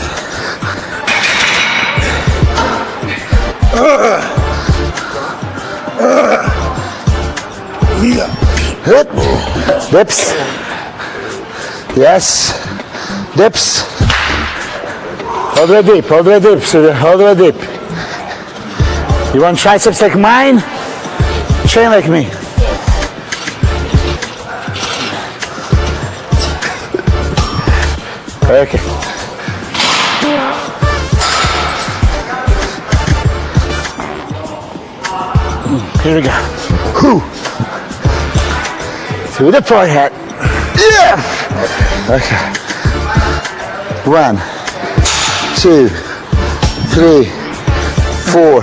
S1: Hip. Dips. Yes. Dips. All the way deep. All the way deep. So all the way deep. You want triceps like mine? Train like me. Okay. Here we go. Whew. To the forehead. Yeah. Okay. 1, 2, 3, 4,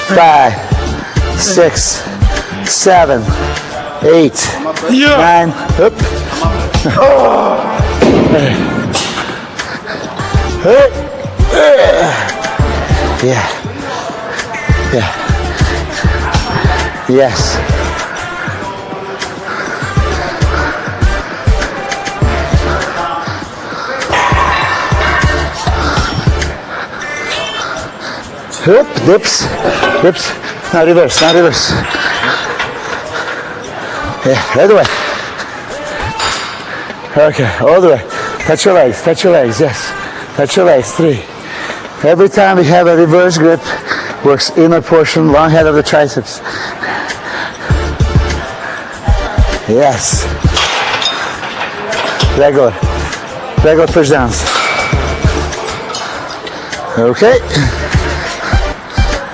S1: 5, 6, 7, 8, 9. Up. Yeah. Yeah. Yes. Hip, dips, dips. Now reverse, now reverse. Yeah, right away. Okay, all the way. Touch your legs, yes. Touch your legs, 3. Every time we have a reverse grip, works inner portion, long head of the triceps. Yes. Regular push downs. Okay.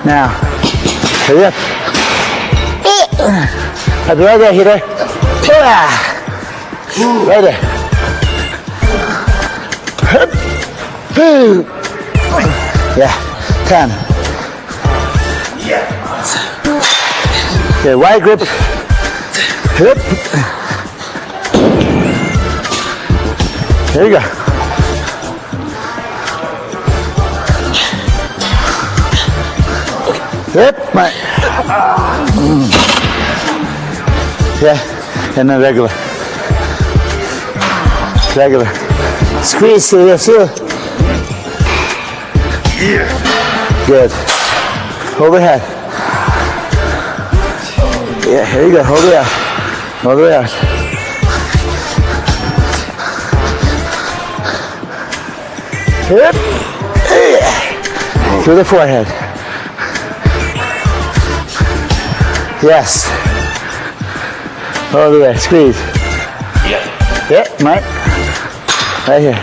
S1: Now, hurry up. I'll be right there, Heater. Right there. Yeah, 10. Okay, wide grip. Hip. There you go. Hip, my. Yeah, and then regular. Regular. Squeeze, see. Good. Overhead. Yeah, here you go. Hold it out. All the way out. Hip. Through the forehead. Yes. All the way. Squeeze. Yeah, Mike. Right here.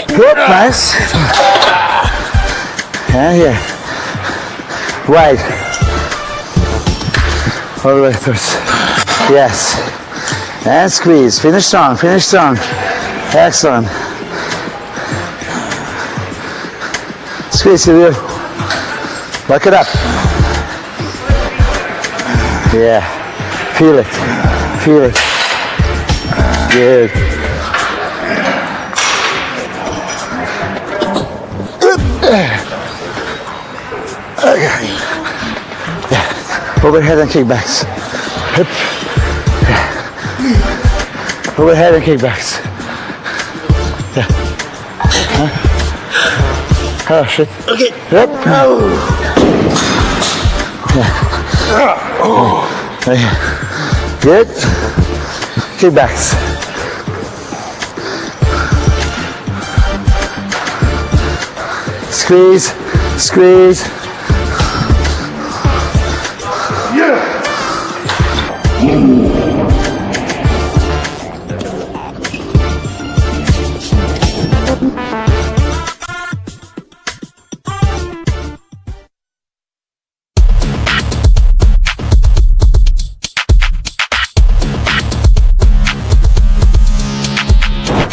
S1: Good, nice. And here. Wide. All the way towards. Yes. And squeeze. Finish strong. Excellent. Squeeze, Silvio. Lock it up. Yeah. Feel it. Good. Okay. Yeah. Overhead and kickbacks. Hip. Yeah. Overhead and kickbacks. Yeah. Huh? Oh shit. Okay. Yep. Oh. Yeah. Okay. Good. Kickbacks. Squeeze. Yeah.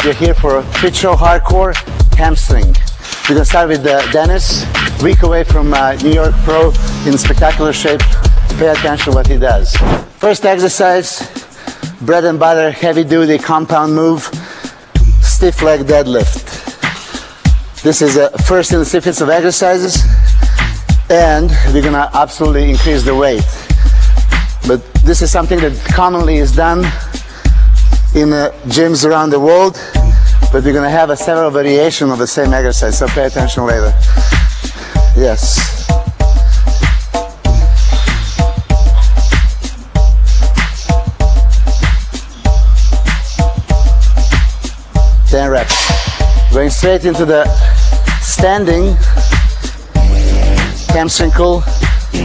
S1: You're here for a fit show hardcore hamstring. We're gonna start with Dennis, week away from New York Pro, in spectacular shape. Pay attention to what he does. First exercise, bread and butter, heavy duty compound move, stiff leg deadlift. This is the first in the sequence of exercises, and we're gonna absolutely increase the weight. But this is something that commonly is done in gyms around the world, but we're going to have several variations of the same exercise, so pay attention later. Yes. Ten reps. Going straight into the standing hamstring curl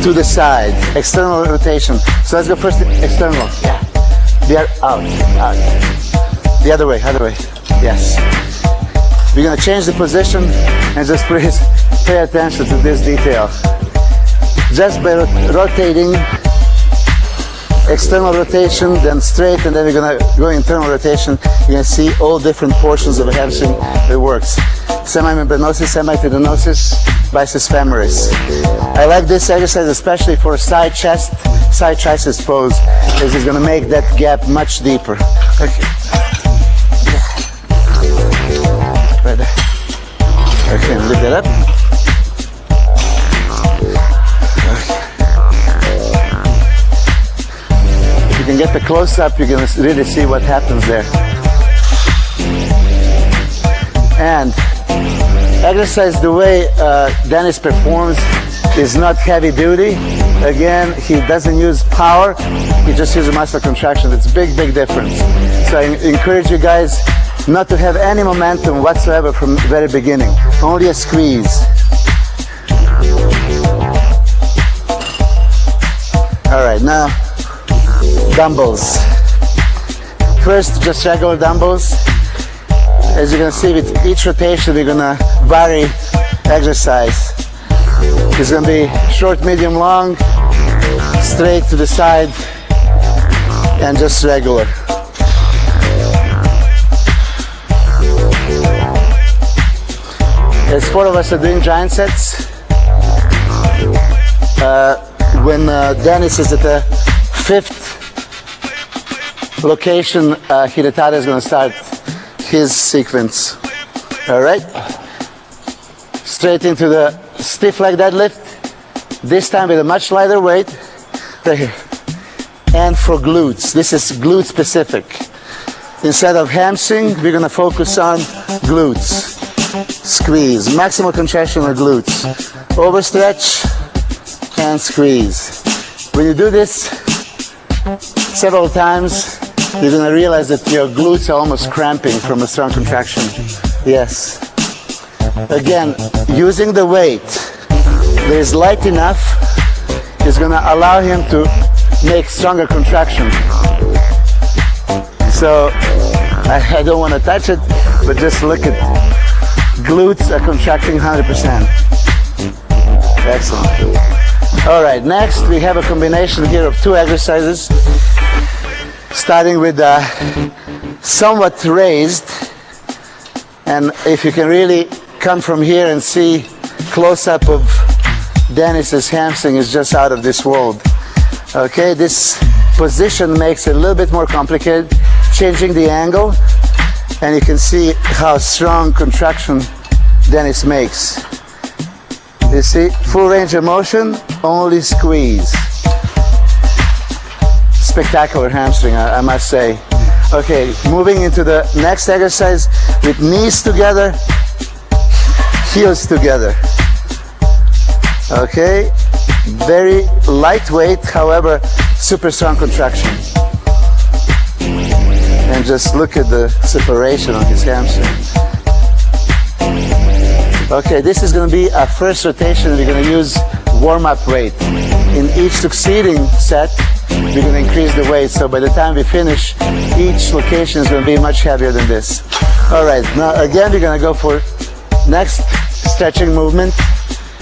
S1: to the side, external rotation. So let's go first external. Yeah. Out. The other way. Yes. We're going to change the position and just please pay attention to this detail. Just by rotating, external rotation, then straight, and then we're going to go internal rotation. You're going to see all different portions of the hamstring that works. Semimembranosus, semitendinosus, biceps femoris. I like this exercise especially for side chest, side triceps pose, because it's going to make that gap much deeper. Okay. Right there. Okay, lift that up. Okay. If you can get the close up, you can really see what happens there. And exercise the way Dennis performs is not heavy duty. Again, he doesn't use power, he just uses muscle contraction. It's a big difference. So I encourage you guys not to have any momentum whatsoever from the very beginning. Only a squeeze. All right, now dumbbells. First, just regular dumbbells. As you can see, with each rotation, we're gonna vary exercise. It's gonna be short, medium, long, straight to the side, and just regular. As 4 of us are doing giant sets, when Dennis is at the 5th location, Hidetada is going to start his sequence. All right? Straight into the stiff leg deadlift, this time with a much lighter weight. Right here. And for glutes, this is glute specific. Instead of hamstring, we're going to focus on glutes. Squeeze, maximal contraction of glutes. Overstretch and squeeze. When you do this several times, you're going to realize that your glutes are almost cramping from a strong contraction. Yes. Again, using the weight that is light enough is going to allow him to make stronger contraction. So I don't want to touch it, but just look at glutes are contracting 100%. Excellent. All right, next we have a combination here of 2 exercises, starting with somewhat raised. And if you can really come from here and see close-up of Dennis's hamstring is just out of this world. Okay, this position makes it a little bit more complicated, changing the angle, and you can see how strong contraction Dennis makes. You see, full range of motion, only squeeze. Spectacular hamstring, I must say. Okay, moving into the next exercise with knees together, heels together. Okay, very lightweight, however, super strong contraction. And just look at the separation on his hamstring. Okay, this is going to be our first rotation. We're going to use warm-up weight. In each succeeding set, we're going to increase the weight. So by the time we finish, each location is going to be much heavier than this. All right, now again, we're going to go for next stretching movement.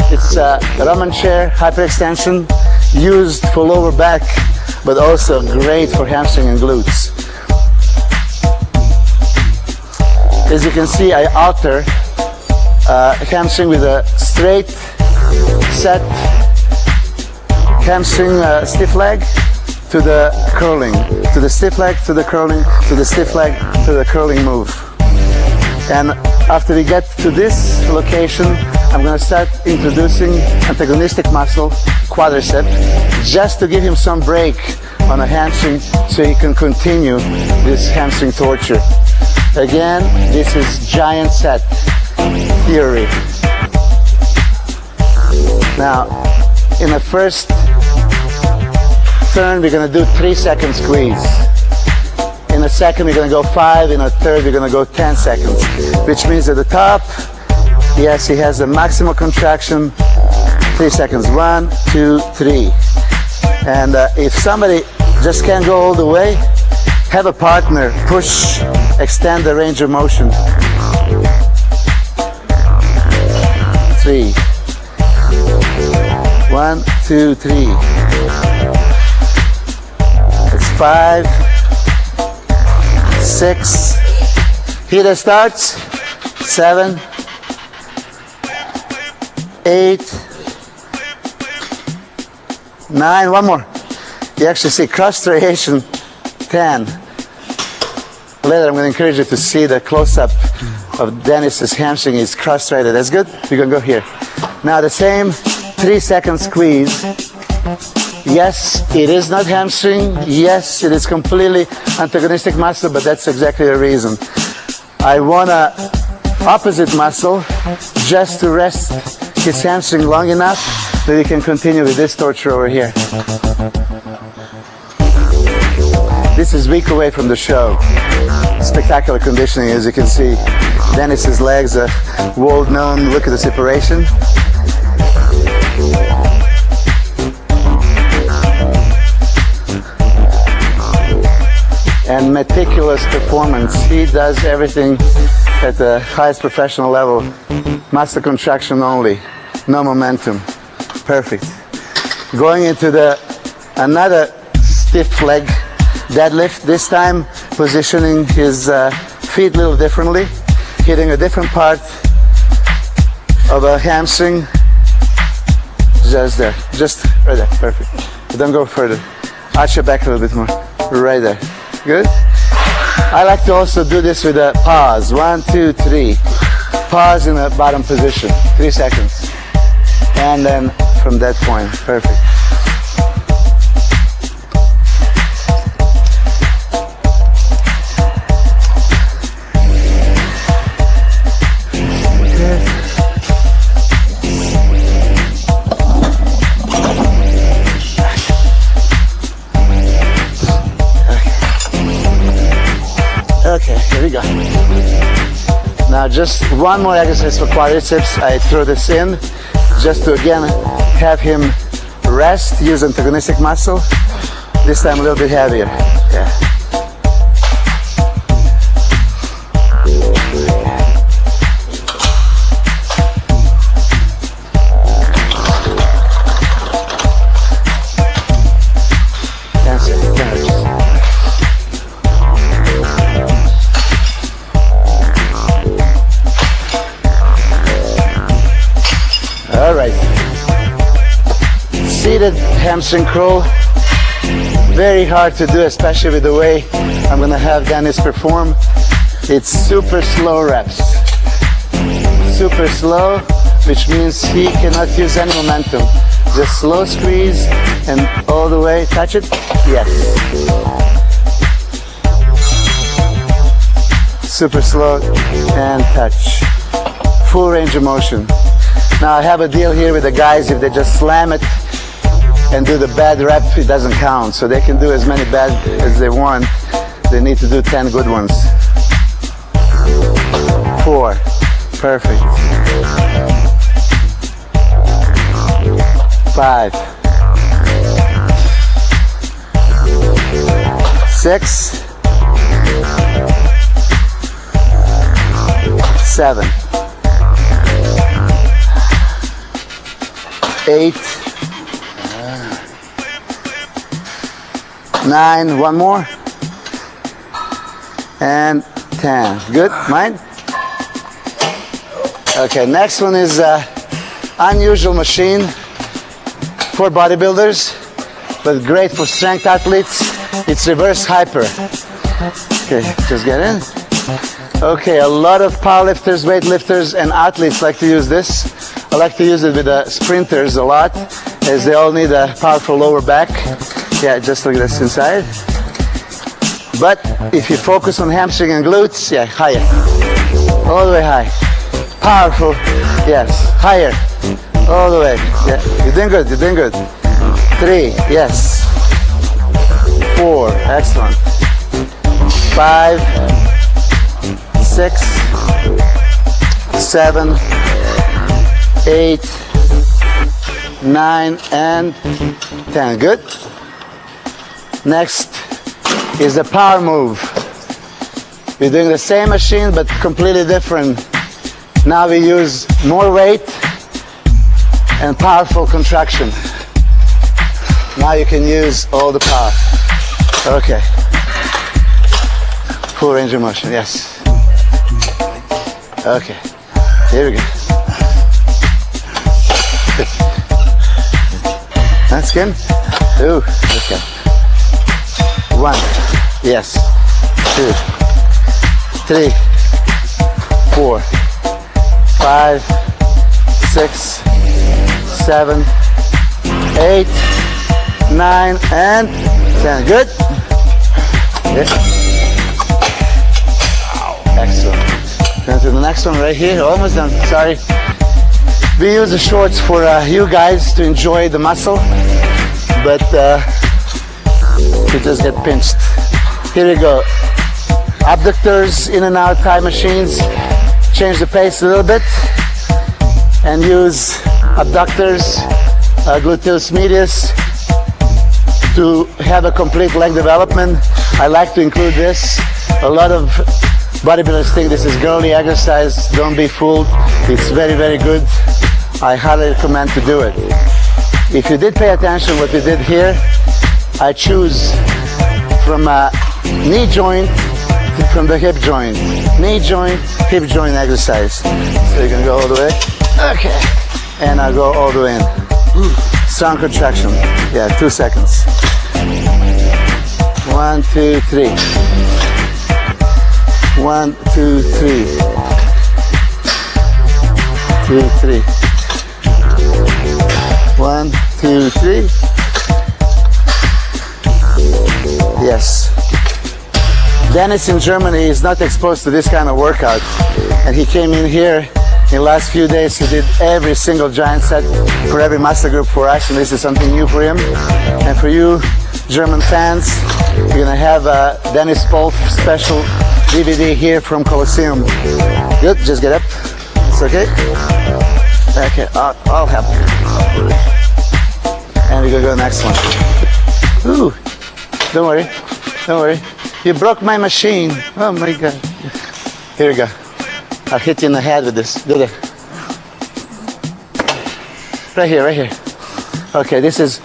S1: It's a Raman chair hyperextension, used for lower back, but also great for hamstring and glutes. As you can see, I alter hamstring with a straight set hamstring stiff leg to the curling, to the stiff leg, to the curling, to the stiff leg, to the curling move. And after we get to this location, I'm going to start introducing antagonistic muscle, quadricep, just to give him some break on a hamstring so he can continue this hamstring torture. Again, this is giant set theory. Now, in the first turn, we're going to do 3-second squeeze. In a second, we're going to go 5. In a third, we're going to go 10 seconds. Which means at the top, yes, he has the maximal contraction. 3 seconds. 1, 2, 3. And if somebody just can't go all the way, have a partner push, extend the range of motion. 3. 1, 2, 3. It's 5, 6. Here starts. 7, 8, 9. One more. You actually see cross striation. 10. Later, I'm going to encourage you to see the close-up of Dennis's hamstring is cross-striated. That's good? We're going to go here. Now the same 3-second squeeze. Yes, it is not hamstring. Yes, it is completely antagonistic muscle, but that's exactly the reason. I want a opposite muscle just to rest his hamstring long enough that he can continue with this torture over here. This is week away from the show. Spectacular conditioning, as you can see. Dennis's legs are world known. Look at the separation. and meticulous performance. He does everything at the highest professional level. Muscle contraction only, no momentum. Perfect. Going into another stiff leg deadlift, this time positioning his feet a little differently, hitting a different part of a hamstring. Just there, just right there, perfect. Don't go further. Arch your back a little bit more, right there. Good? I like to also do this with a pause. 1, 2, 3. Pause in the bottom position, 3 seconds. And then from that point, perfect. Okay, here we go. Now just one more exercise for quadriceps. I throw this in just to again have him rest, use antagonistic muscle. This time a little bit heavier. Yeah. All right. Seated hamstring curl. Very hard to do, especially with the way I'm gonna have Dennis perform. It's super slow reps. Super slow, which means he cannot use any momentum. Just slow squeeze and all the way. Touch it? Yes. Super slow and touch. Full range of motion. Now I have a deal here with the guys, if they just slam it and do the bad rep, it doesn't count. So they can do as many bad as they want. They need to do 10 good ones. 4, perfect. 5, 6, 7, 8, 9, one more, and 10. Good, mine? Okay, next one is unusual machine for bodybuilders, but great for strength athletes. It's reverse hyper. Okay, just get in. Okay, a lot of powerlifters, weightlifters, and athletes like to use this. I like to use it with the sprinters a lot, as they all need a powerful lower back. Yeah, just like this inside. But if you focus on hamstring and glutes, yeah, higher. All the way high. Powerful, yes, higher. All the way, yeah. You're doing good, you're doing good. 3, yes. 4, excellent. 5, 6, 7, 8, 9, and 10. Good. Next is the power move. We're doing the same machine but completely different. Now we use more weight and powerful contraction. Now you can use all the power. Okay. Full range of motion, yes. Okay. Here we go. That's good. 2, let's go. 1, yes. 2, 3, 4, 5, 6, 7, 8, 9, and 10. Good? Yes. Excellent. Go to the next one right here. Almost done. Sorry. We use the shorts for you guys to enjoy the muscle, but you just get pinched. Here we go. Abductors, in and out thigh machines. Change the pace a little bit and use abductors, gluteus medius, to have a complete leg development. I like to include this. A lot of bodybuilders think this is girly exercise. Don't be fooled. It's very, very good. I highly recommend to do it. If you did pay attention what we did here, I choose from a knee joint from the hip joint. Knee joint, hip joint exercise. So you can go all the way. Okay. And I go all the way in. Strong contraction. Yeah, 2 seconds. 1, 2, 3. 1, 2, 3. 2, 3. 1, 2, 3. Yes. Dennis in Germany is not exposed to this kind of workout, and he came in here in the last few days. He did every single giant set for every muscle group for us, and this is something new for him. And for you German fans, you're gonna have a Dennis Wolf special DVD here from Colosseum. Good, just get up. It's okay? Okay, I'll help you. And we're gonna go next one. Ooh, don't worry, don't worry. You broke my machine. Oh my God. Here we go. I'll hit you in the head with this. Do that. Right here, right here. Okay, this is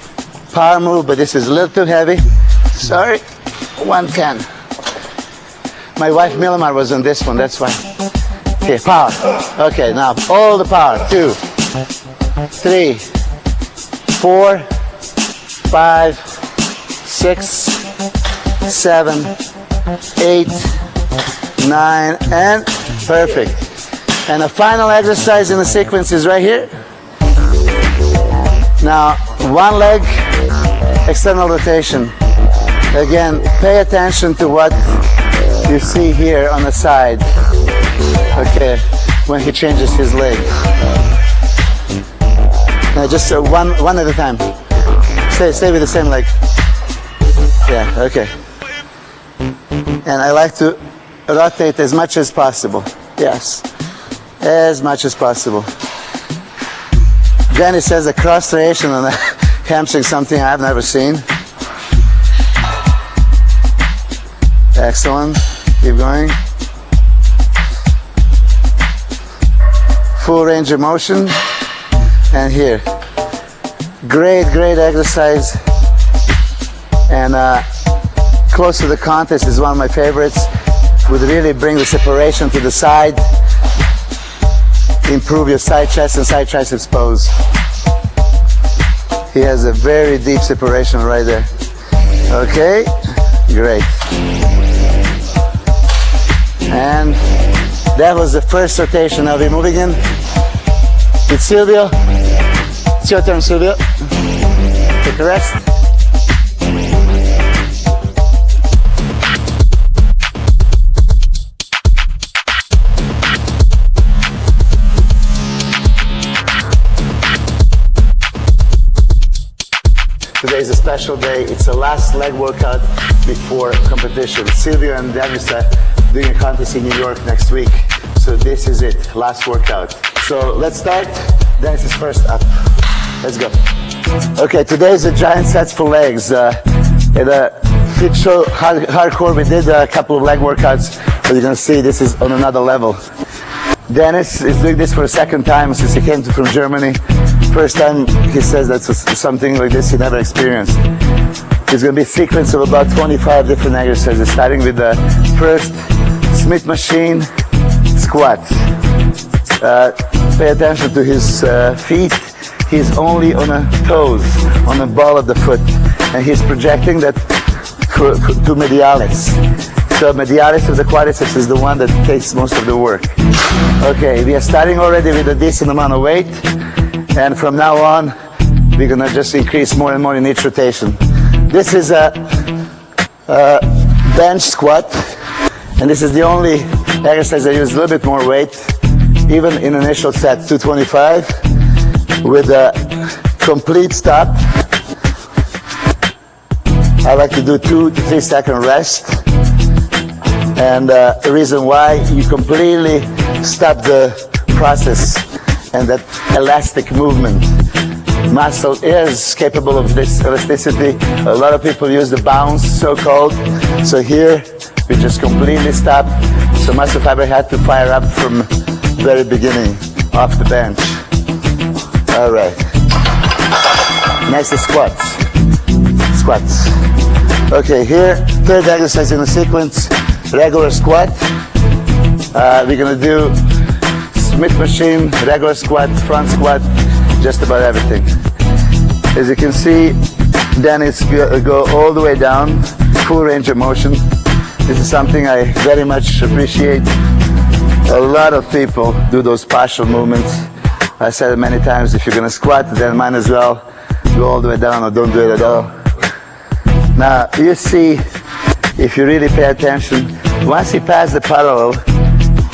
S1: power move, but this is a little too heavy. Sorry. 110. My wife Milamar was on this one, that's why. Okay, power. Okay, now all the power. 2, 3, 4, 5, 6, 7, 8, 9, and perfect. And the final exercise in the sequence is right here. Now, one leg, external rotation. Again, pay attention to what you see here on the side. Okay, when he changes his leg. Now, just one at a time. Stay with the same leg. Yeah, okay. And I like to rotate as much as possible. Yes, as much as possible. Dennis says a cross striation on the hamstring, something I've never seen. Excellent. Keep going. Full range of motion. And here. Great, great exercise. And close to the contest is one of my favorites. Would really bring the separation to the side. Improve your side chest and side triceps pose. He has a very deep separation right there. Okay, great. And that was the first rotation. Now we're moving in. It's Silvio. It's your turn, Silvio. Take a rest. Today is a special day. It's the last leg workout before competition. Silvio and Dennis are doing a contest in New York next week. So this is it, last workout. So let's start. Dennis is first up. Let's go. Okay, today is the giant sets for legs. In a Fit Show Hardcore, we did a couple of leg workouts, but you're gonna see this is on another level. Dennis is doing this for the second time since he came from Germany. First time he says that's something like this he never experienced. It's going to be a sequence of about 25 different exercises, starting with the first Smith machine squat. Pay attention to his feet. He's only on the toes, on the ball of the foot, and he's projecting that to medialis. So medialis of the quadriceps is the one that takes most of the work. Okay, we are starting already with a decent amount of weight. And from now on, we're gonna just increase more and more in each rotation. This is a bench squat, and this is the only exercise I use a little bit more weight, even in initial set, 225, with a complete stop. I like to do 2 to 3 second rest. And the reason why, you completely stop the process and that elastic movement. muscle is capable of this elasticity. A lot of people use the bounce, so-called. So here, we just completely stop. So muscle fiber had to fire up from very beginning, off the bench. All right. Next is squats. Squats. Okay, here, third exercise in the sequence, regular squat. We're gonna do Smith machine, regular squat, front squat, just about everything. As you can see, Dennis go all the way down, full range of motion. This is something I very much appreciate. A lot of people do those partial movements. I said it many times, if you're gonna squat, then might as well go all the way down or don't do it at all. Now, you see, if you really pay attention, once he passed the parallel,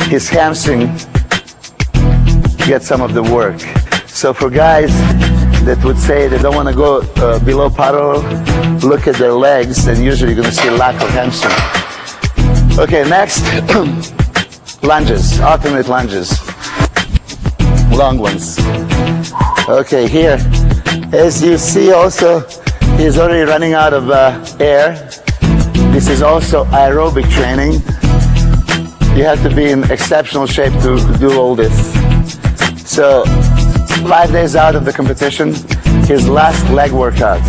S1: his hamstring gets some of the work. So for guys that would say they don't want to go below parallel, look at their legs, and usually you're going to see a lack of hamstring. Okay, next, lunges, alternate lunges, long ones. Okay, here, as you see also, he's already running out of air. This is also aerobic training. You have to be in exceptional shape to do all this. So, 5 days out of the competition, his last leg workout.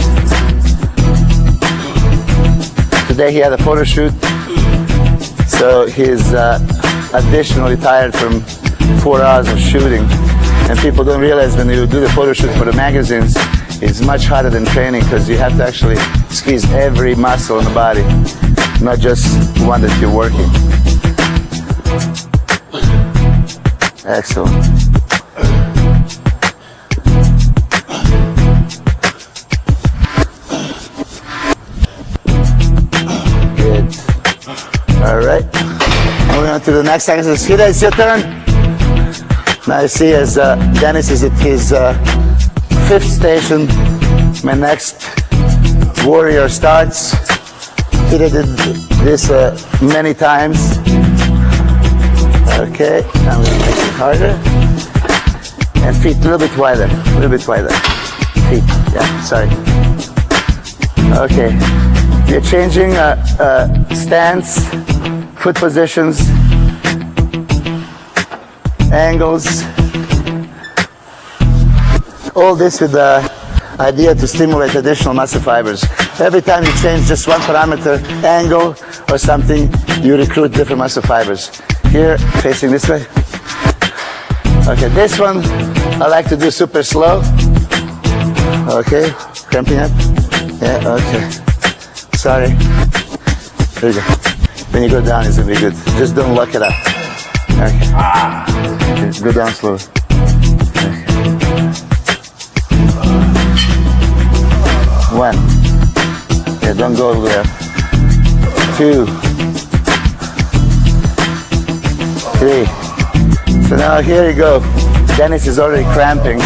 S1: Today he had a photo shoot, so he's additionally tired from 4 hours of shooting. And people don't realize when you do the photo shoot for the magazines, it's much harder than training because you have to actually squeeze every muscle in the body, not just one that you're working. Excellent. Good. All right. Moving on to the next exercise. Hida, it's your turn. Now you see as Dennis is at his 5th station, my next warrior starts. Hida did this many times. Okay, I'm going to make it harder. And feet a little bit wider, a little bit wider. Feet, yeah, sorry. Okay, you're changing stance, foot positions, angles. All this with the idea to stimulate additional muscle fibers. Every time you change just one parameter, angle or something, you recruit different muscle fibers. Here, facing this way. Okay, this one I like to do super slow. Okay, cramping up. Yeah, okay. Sorry. There you go. When you go down, it's gonna be good. Just don't lock it up. Okay. Okay, go down slow. Okay. 1. Yeah, don't go over there. 2. 3. So now here you go. Dennis is already cramping,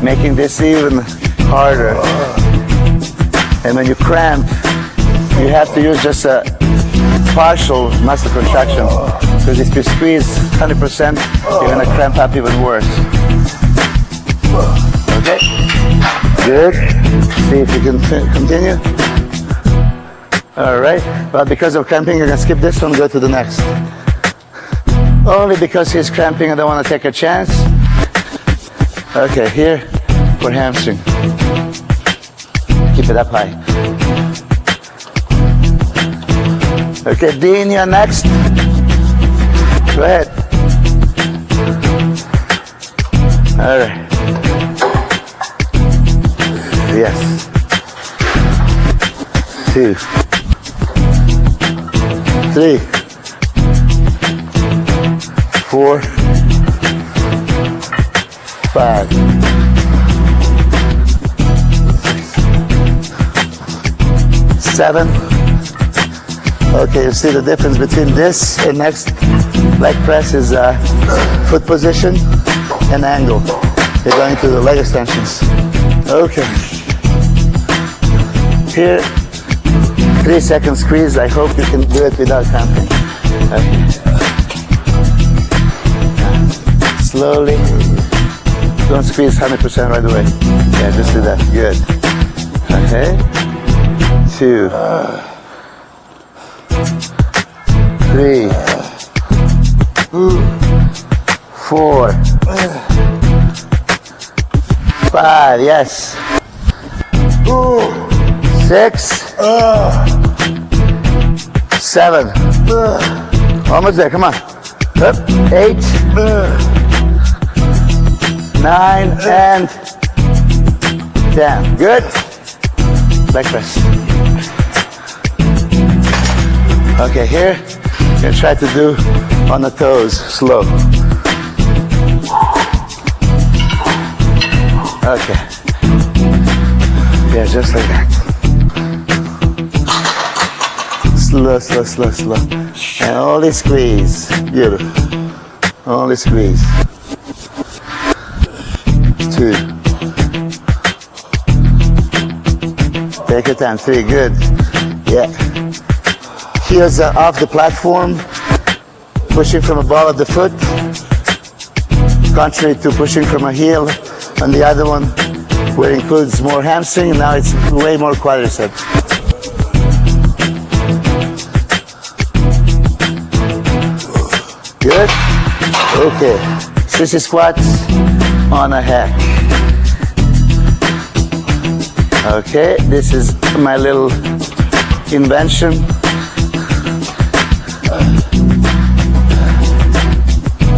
S1: making this even harder. And when you cramp, you have to use just a partial muscle contraction. Because if you squeeze 100%, you're going to cramp up even worse. Okay? Good. See if you can continue. All right. Well, because of cramping, you're going to skip this one and go to the next. Only because he's cramping, I don't want to take a chance. Okay, here for hamstring. Keep it up high. Okay, Dean, you're next. Go ahead. All right. Yes. 2. 3. 4. 5. 7. Okay, you see the difference between this and next leg press is foot position and angle. You're going to the leg extensions. Okay. Here, 3-second squeeze. I hope you can do it without cramping. Okay. Slowly, Don't squeeze 100% right away. Yeah, just do that. Good. Okay. 2, 3, 4, 5. Yes. 6, 7. Almost there. Come on. Up. 8, 9, and 10. Good. Leg press. Okay, here, you're gonna try to do on the toes, slow. Okay. Yeah, just like that. Slow, slow, slow, slow. And only squeeze. Beautiful. Only squeeze. 2. Take your time. 3. Good. Yeah. Heels are off the platform. Pushing from a ball of the foot. Contrary to pushing from a heel on the other one, where it includes more hamstring. Now it's way more quadricep. Good. Okay. Sissy squats on a hack. Okay, this is my little invention.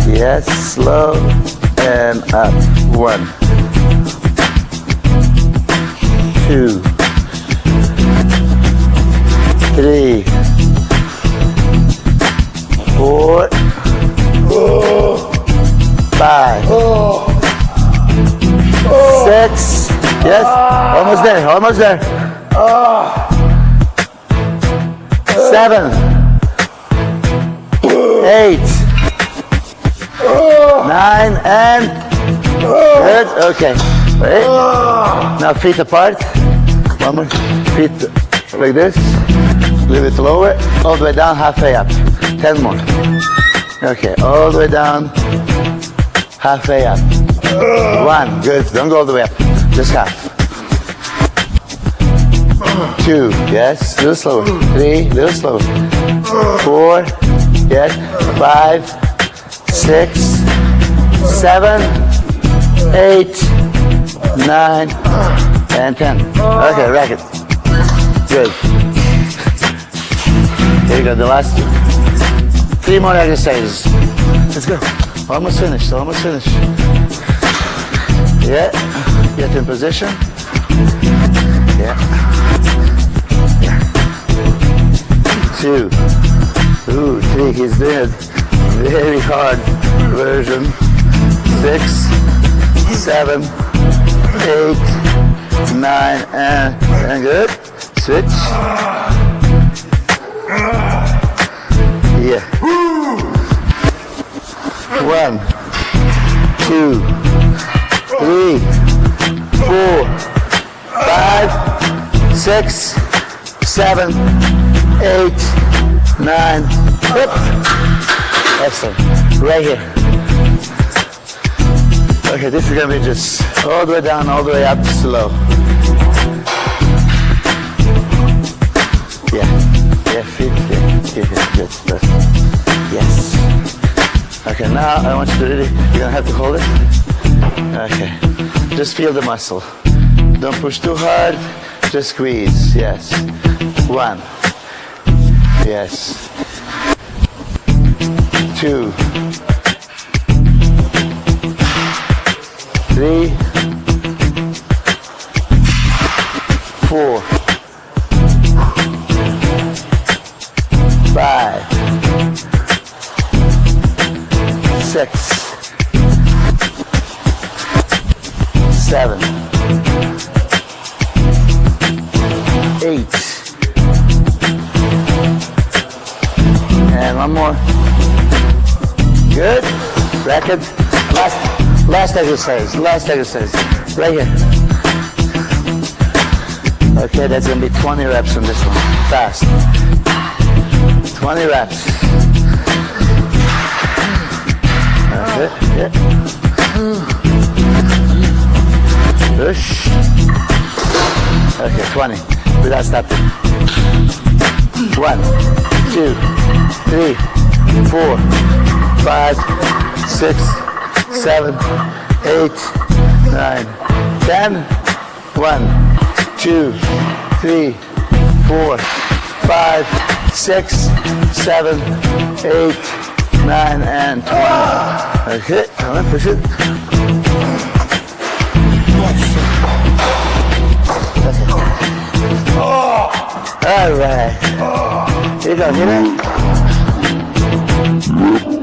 S1: Yes, slow and up. 1, 2, 3, 4, 5, 6. Yes, almost there, almost there. 7, 8, 9, and good. Okay. Wait. Now feet apart. One more. Feet like this. A little bit lower. All the way down, halfway up. 10 more. Okay. All the way down, halfway up. 1. Good. Don't go all the way up. Just half. 2. Yes. A little slower. 3. A little slower. 4. Yes. 5. 6, 7, 8, 9, and 10. Okay, rack it. Good. Here you go, the last 3 more exercises. Let's go. Almost finished, almost finished. Yeah, get in position. Yeah. 2, 3, he's doing it. Very hard version. 6, 7, 8, 9, and good. Switch. Yeah. 1, 2, 3, 4, 5, 6, 7, 8, 9. Whoop. Excellent. Right here. Okay, this is going to be just all the way down, all the way up, slow. Yeah. Yeah, feet. Yeah, good. Yes. Okay, now I want you to really, you're going to have to hold it. Okay. Just feel the muscle. Don't push too hard. Just squeeze. Yes. 1. Yes. 2, 3, 4, 5, 6, 7, 8, and one more. Good. Rack it. Last exercise. Last exercise. Right here. Okay, that's going to be 20 reps on this one. Fast. 20 reps. That's it. Yeah. 20 without stopping. 1, 2, 3, 4, 5, 6, 7, 8, 9, 10. 1, 2, 3, 4, 5, 6, 7, 8, 9, and 20. Okay, come on, push it. All right. Here you go, get it.